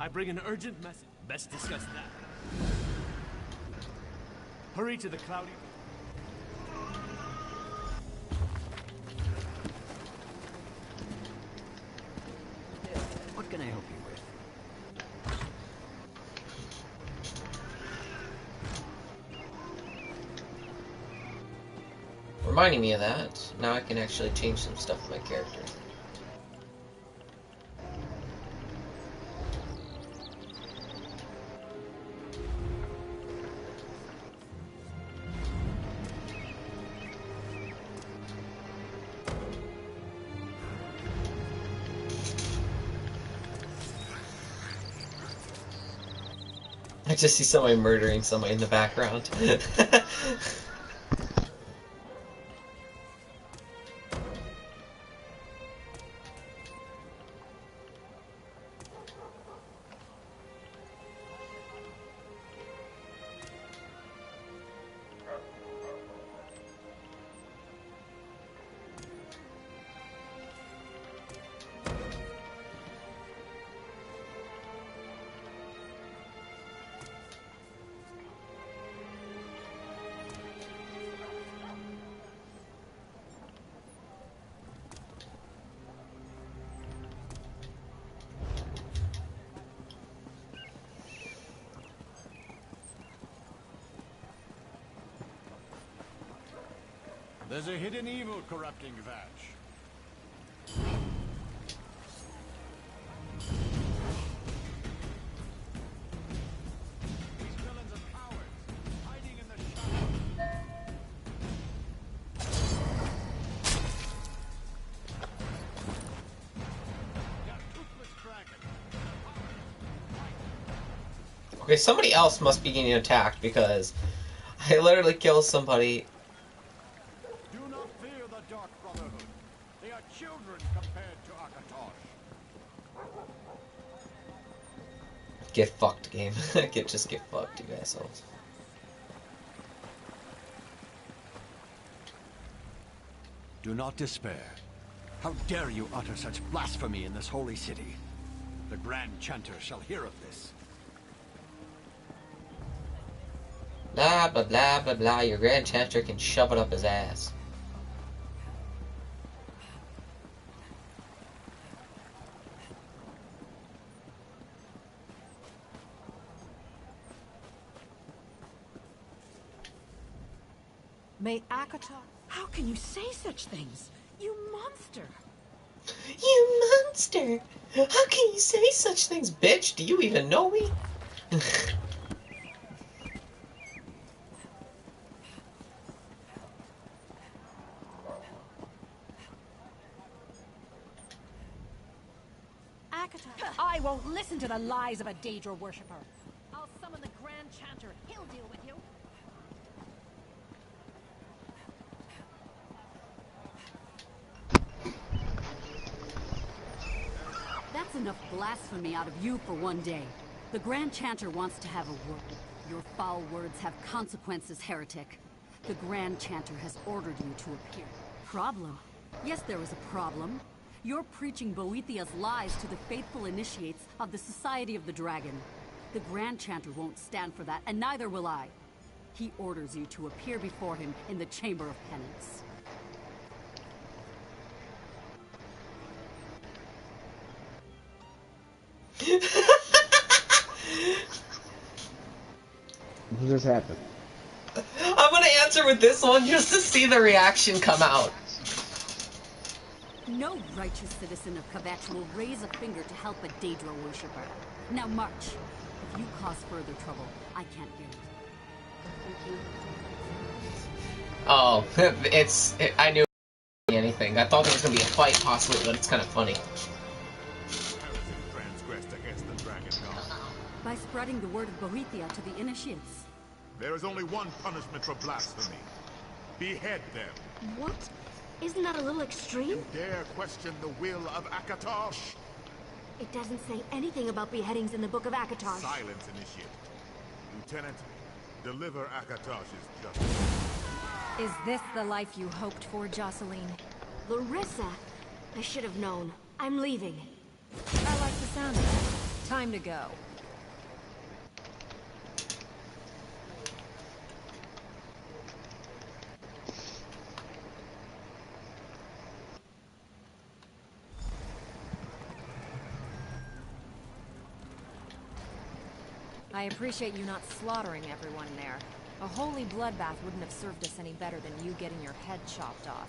Speaker 11: I bring an urgent message. Best discuss that. Hurry to the cloudy...
Speaker 9: What can I help you with?
Speaker 1: Reminding me of that, now I can actually change some stuff with my character. I just see somebody murdering somebody in the background.
Speaker 3: There's a hidden evil corrupting Vatch. These villains are cowards, hiding in the shadows.
Speaker 1: Okay, somebody else must be getting attacked because I literally killed somebody.
Speaker 3: Do not fear the Dark Brotherhood. They are children compared to Akatosh.
Speaker 1: Get fucked, game. Just get fucked, you assholes.
Speaker 9: Do not despair. How dare you utter such blasphemy in this holy city? The Grand Chanter shall hear of this.
Speaker 1: Blah, blah, blah, blah, blah. Your Grand Chanter can shove it up his ass.
Speaker 7: May Akatar... How can you say such things? You monster!
Speaker 1: You monster! How can you say such things, bitch? Do you even know me?
Speaker 4: I won't listen to the lies of a Daedra worshipper. I'll summon the Grand Chanter. He'll deal with you.
Speaker 12: That's enough blasphemy out of you for one day. The Grand Chanter wants to have a word. Your foul words have consequences, heretic. The Grand Chanter has ordered you to appear. Problem? Yes, there is a problem. You're preaching Boethiah's lies to the faithful initiates of the Society of the Dragon. The Grand Chanter won't stand for that, and neither will I. He orders you to appear before him in the Chamber of Penance.
Speaker 2: What just happened?
Speaker 1: I'm gonna answer with this one just to see the reaction come out.
Speaker 12: No righteous citizen of Kvetch will raise a finger to help a Daedra worshipper. Now march. If you cause further trouble, I can't bear it.
Speaker 1: Oh, I knew it would be anything. I thought there was gonna be a fight possibly, but it's kind of funny.
Speaker 12: By spreading the word of Boethiah to the initiates.
Speaker 13: There is only one punishment for blasphemy. Behead them.
Speaker 14: What? Isn't that a little extreme?
Speaker 13: You dare question the will of Akatosh?
Speaker 14: It doesn't say anything about beheadings in the Book of Akatosh.
Speaker 13: Silence, initiate. Lieutenant, deliver Akatosh's justice.
Speaker 5: Is this the life you hoped for, Jocelyn?
Speaker 14: Larissa! I should have known. I'm leaving.
Speaker 5: I like the sound of it. Time to go. I appreciate you not slaughtering everyone there. A holy bloodbath wouldn't have served us any better than you getting your head chopped off.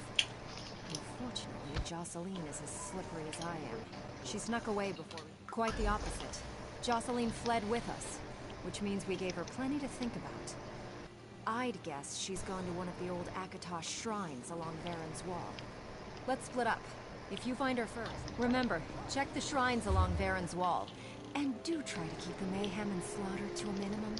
Speaker 5: Unfortunately, Jocelyn is as slippery as I am. She snuck away before we... Quite the opposite. Jocelyn fled with us, which means we gave her plenty to think about. I'd guess she's gone to one of the old Akatosh shrines along Varen's Wall. Let's split up. If you find her first, remember, check the shrines along Varen's Wall. And do try to keep the mayhem and slaughter to a minimum.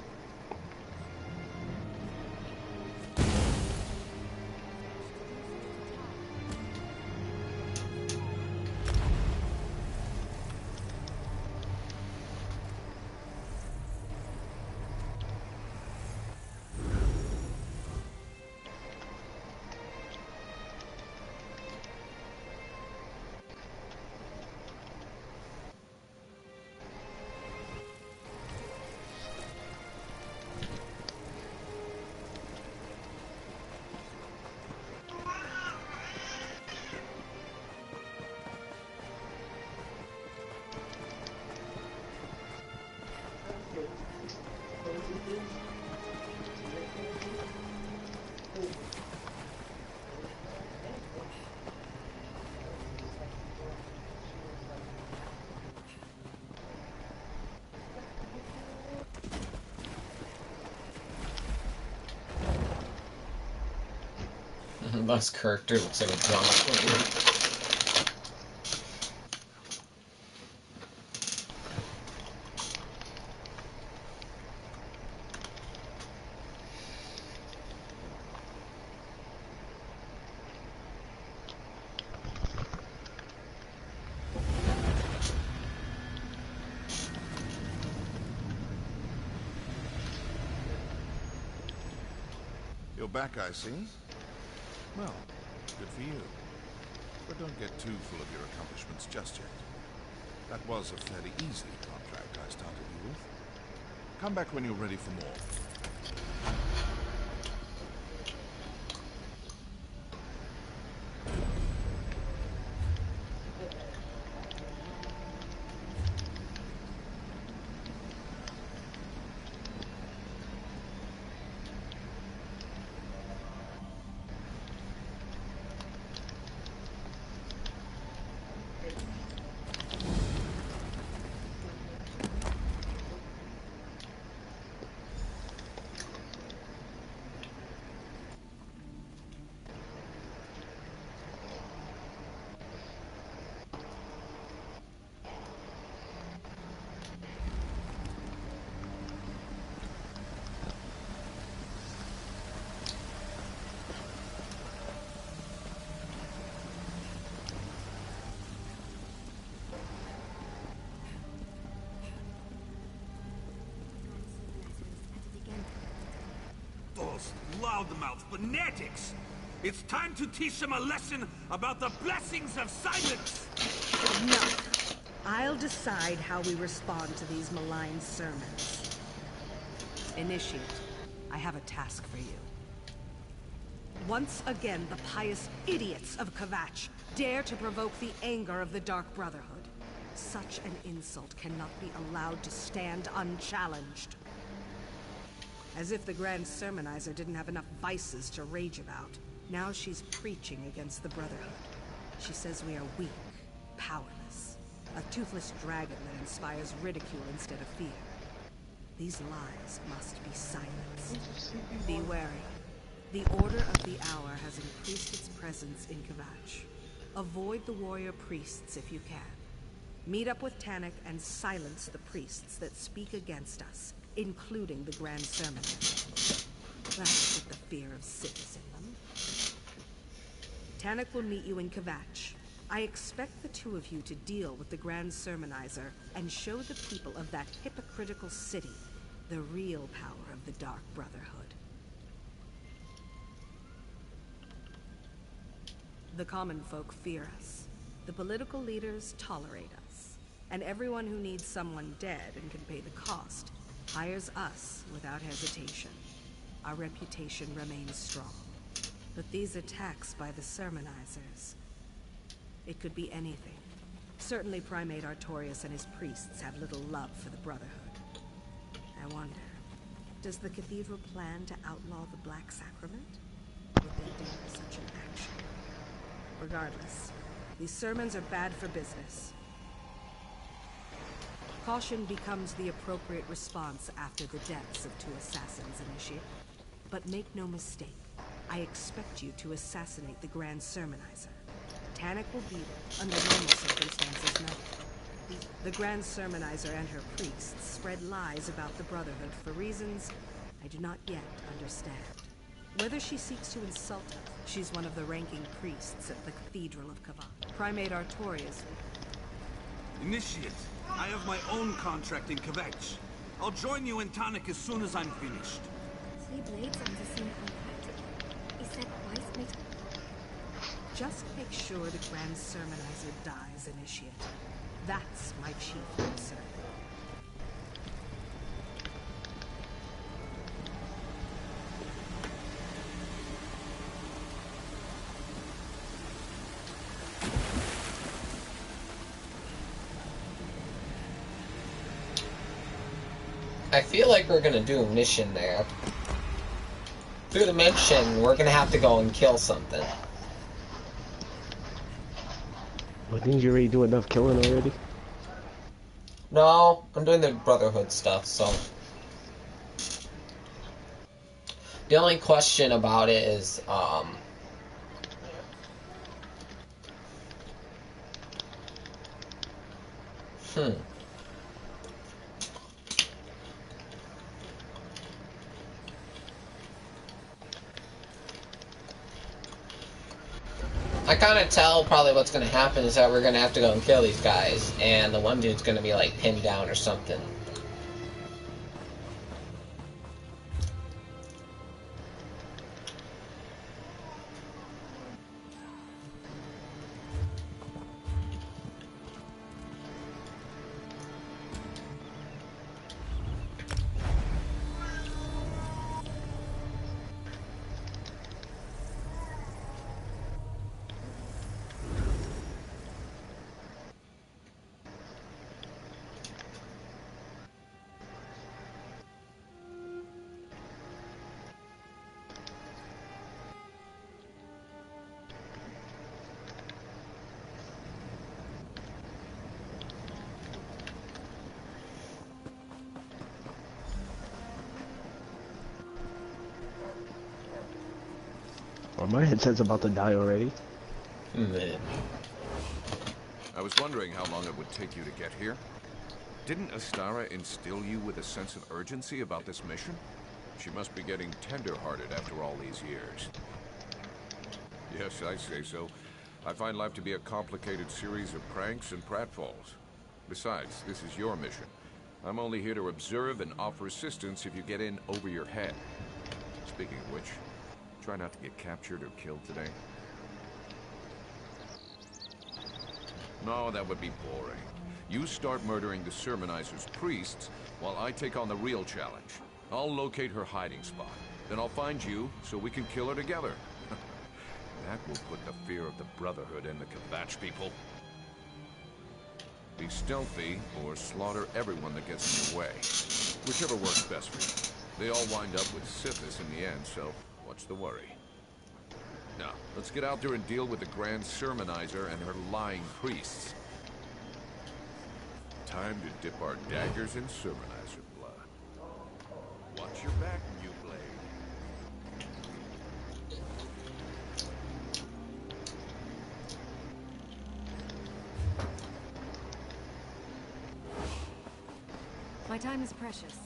Speaker 1: This character looks like a drama queen.
Speaker 13: You're back, I see. Well, good for you. But don't get too full of your accomplishments just yet. That was a fairly easy contract I started you with. Come back when you're ready for more.
Speaker 8: Those loudmouth fanatics! It's time to teach them a lesson about the blessings of silence!
Speaker 7: No. I'll decide how we respond to these malign sermons. Initiate, I have a task for you. Once again, the pious idiots of Kvatch dare to provoke the anger of the Dark Brotherhood. Such an insult cannot be allowed to stand unchallenged. As if the Grand Sermonizer didn't have enough vices to rage about. Now she's preaching against the Brotherhood. She says we are weak, powerless. A toothless dragon that inspires ridicule instead of fear. These lies must be silenced. Be wary. The Order of the Hour has increased its presence in Kvatch. Avoid the warrior priests if you can. Meet up with Tannic and silence the priests that speak against us, including the Grand Sermonizer. That's with the fear of sins in them. Tannic will meet you in Kvatch. I expect the two of you to deal with the Grand Sermonizer and show the people of that hypocritical city the real power of the Dark Brotherhood. The common folk fear us. The political leaders tolerate us. And everyone who needs someone dead and can pay the cost hires us without hesitation. Our reputation remains strong. But these attacks by the Sermonizers, it could be anything. Certainly Primate Artorias and his priests have little love for the Brotherhood. I wonder, does the Cathedral plan to outlaw the Black Sacrament? Would they dare such an action? Regardless, these sermons are bad for business. Caution becomes the appropriate response after the deaths of 2 assassins, Initiate. But make no mistake, I expect you to assassinate the Grand Sermonizer. Tannic will be there, under normal circumstances now. The Grand Sermonizer and her priests spread lies about the Brotherhood for reasons I do not yet understand. Whether she seeks to insult us, she's one of the ranking priests at the Cathedral of Kvatch. Primate Artorias.
Speaker 8: Initiate, I have my own contract in Kvatch. I'll join you in Tannic as soon as I'm finished.
Speaker 14: 3 blades on the same contract. Is that wise, mate?
Speaker 7: Just make sure the Grand Sermonizer dies, Initiate. That's my chief concern.
Speaker 1: I feel like we're gonna do a mission there. Through the mission, we're gonna have to go and kill something.
Speaker 2: Well, didn't you already do enough killing already?
Speaker 1: No, I'm doing the Brotherhood stuff, so... The only question about it is, I kind of tell probably what's going to happen is that we're going to have to go and kill these guys, and the one dude's going to be, like, pinned down or something.
Speaker 2: Well, my headset's about to die already.
Speaker 1: Man.
Speaker 6: I was wondering how long it would take you to get here. Didn't Astara instill you with a sense of urgency about this mission? She must be getting tender-hearted after all these years. Yes, I say so. I find life to be a complicated series of pranks and pratfalls. Besides, this is your mission. I'm only here to observe and offer assistance if you get in over your head. Speaking of which, try not to get captured or killed today. No, that would be boring. You start murdering the Sermonizer's priests while I take on the real challenge. I'll locate her hiding spot. Then I'll find you so we can kill her together. That will put the fear of the Brotherhood in the Kvatch people. Be stealthy or slaughter everyone that gets in your way. Whichever works best for you. They all wind up with Sithis in the end, so what's the worry? Now, let's get out there and deal with the Grand Sermonizer and her lying priests. Time to dip our daggers in Sermonizer blood. Watch your back, new blade.
Speaker 5: My time is precious.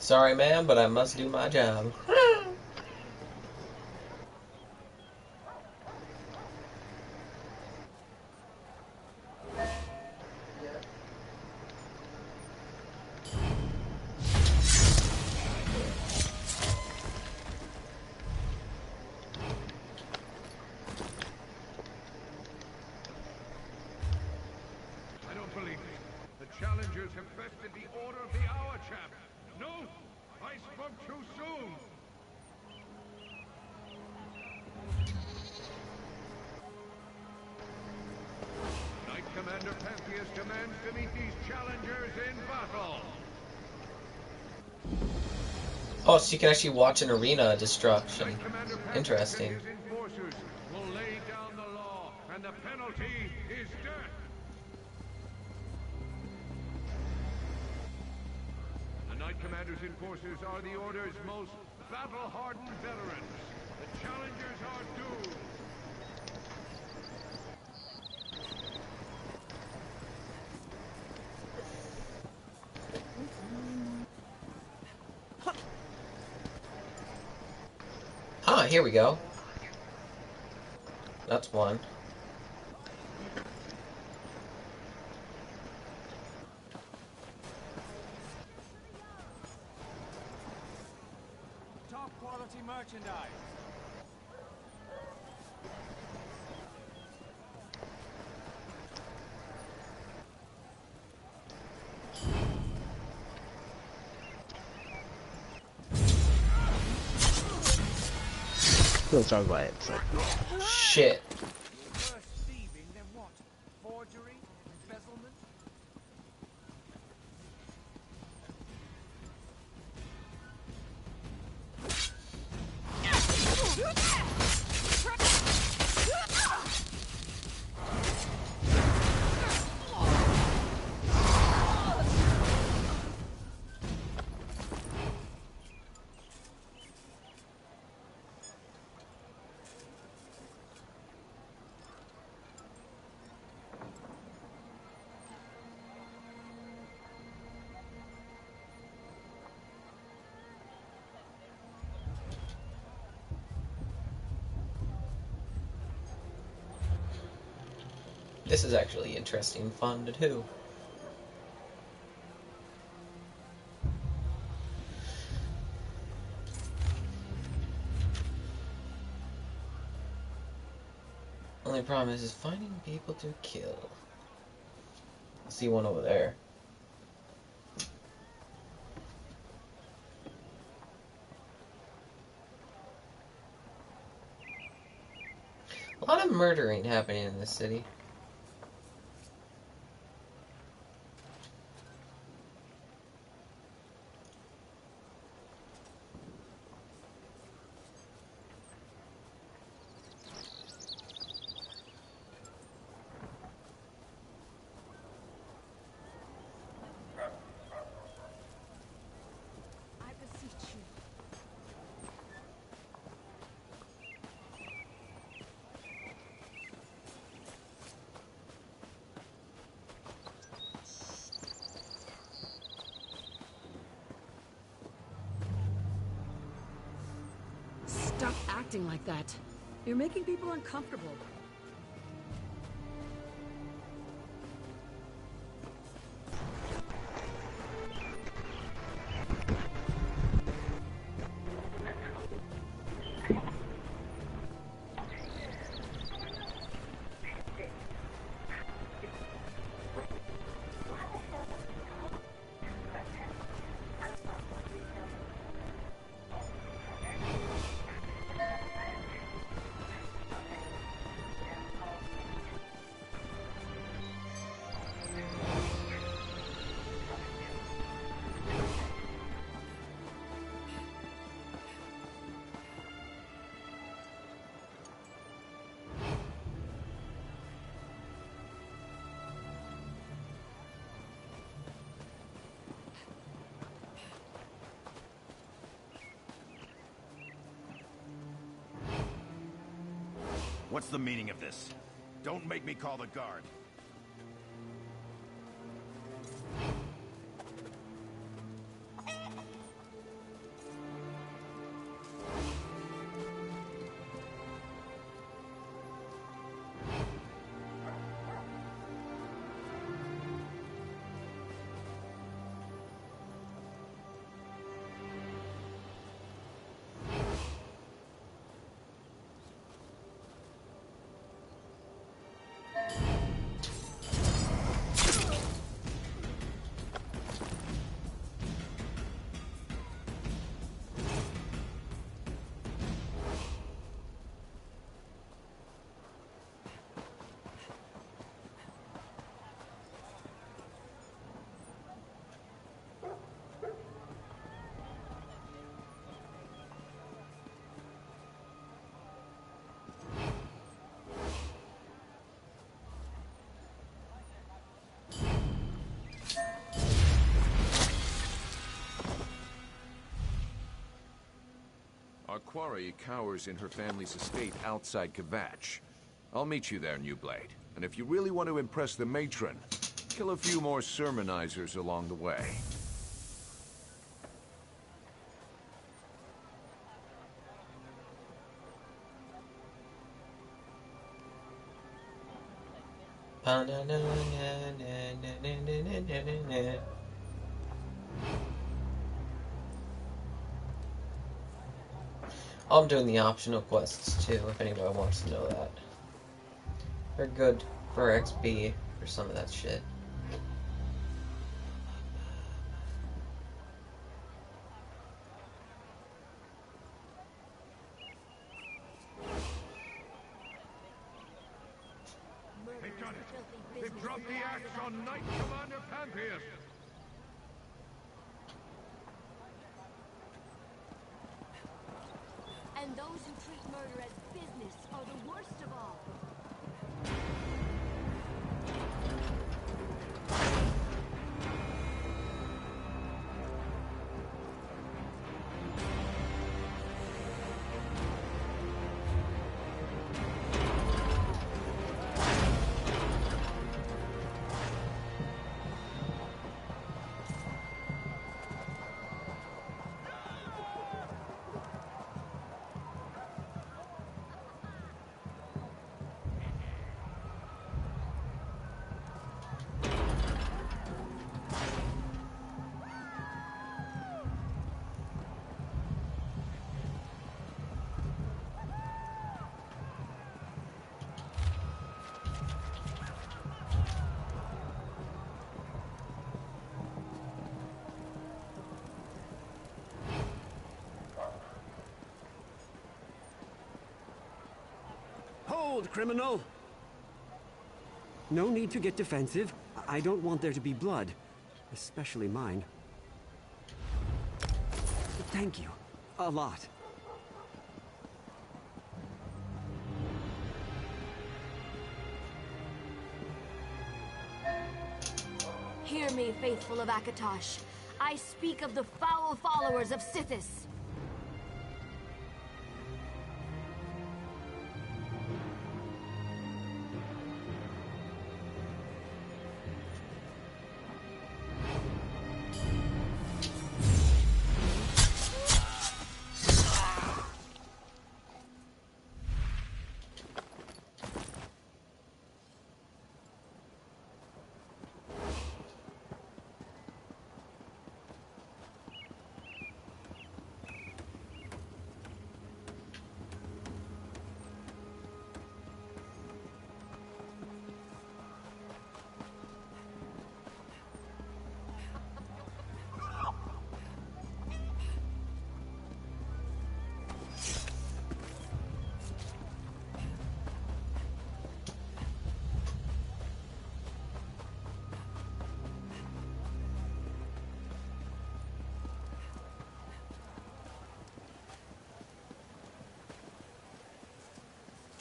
Speaker 1: Sorry, ma'am, but I must do my job.
Speaker 8: I don't believe it. The challengers have bested the order of the hour, chap. No! I spoke too soon! Knight Commander Pantheus demands to meet these challengers in battle!
Speaker 1: Oh, so you can actually watch an arena destruction. Interesting.
Speaker 8: His enforcers will lay down the law, and the penalty is death! The Knight Commander's enforcers are the Order's most battle-hardened veterans. The challengers are doomed!
Speaker 1: Ah, here we go. That's one.
Speaker 11: Top quality merchandise.
Speaker 2: Still talk about it. So.
Speaker 1: Shit.
Speaker 11: Worse thieving than what? Forgery? Embezzlement?
Speaker 1: This is actually interesting and fun to do. Only problem is finding people to kill. I see one over there. A lot of murdering happening in this city.
Speaker 7: acting like that. You're making people uncomfortable.
Speaker 15: What's the meaning of this? Don't make me call the guard.
Speaker 6: Our quarry cowers in her family's estate outside Kvatch. I'll meet you there, New Blade. And if you really want to impress the matron, kill a few more sermonizers along the way.
Speaker 1: I'm doing the optional quests too, if anybody wants to know that. They're good for XP for some of that shit.
Speaker 8: They've done it! They've dropped the axe on Knight Commander Pampius!
Speaker 16: And those who treat murder as business are the worst of all.
Speaker 11: Hold, criminal! No need to get defensive. I don't want there to be blood. Especially mine. Thank you. A lot.
Speaker 16: Hear me, faithful of Akatosh. I speak of the foul followers of Sithis.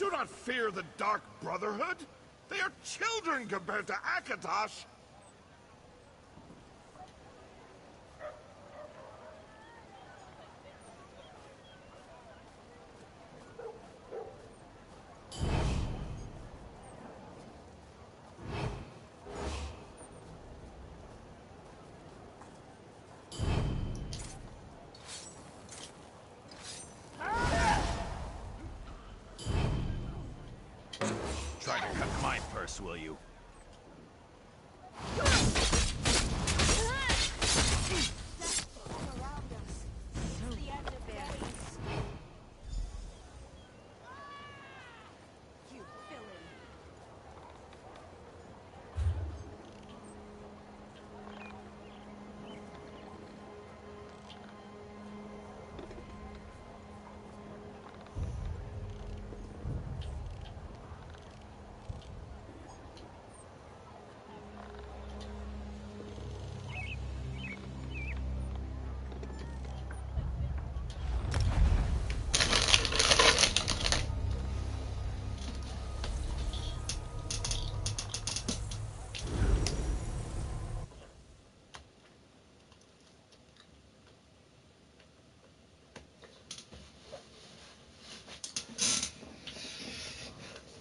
Speaker 13: Do not fear the Dark Brotherhood. They are children compared to Akatosh.
Speaker 15: Try to cut my purse, will you?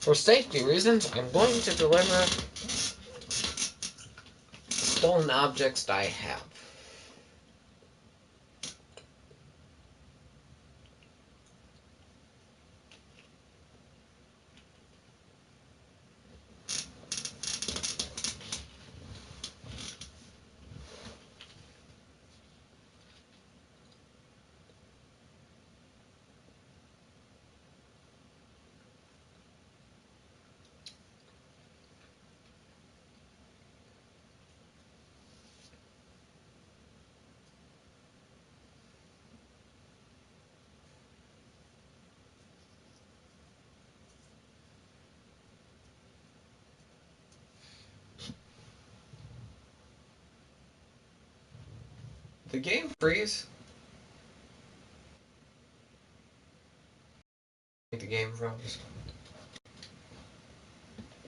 Speaker 1: For safety reasons, I'm going to deliver stolen objects I have. The game freeze. The game froze.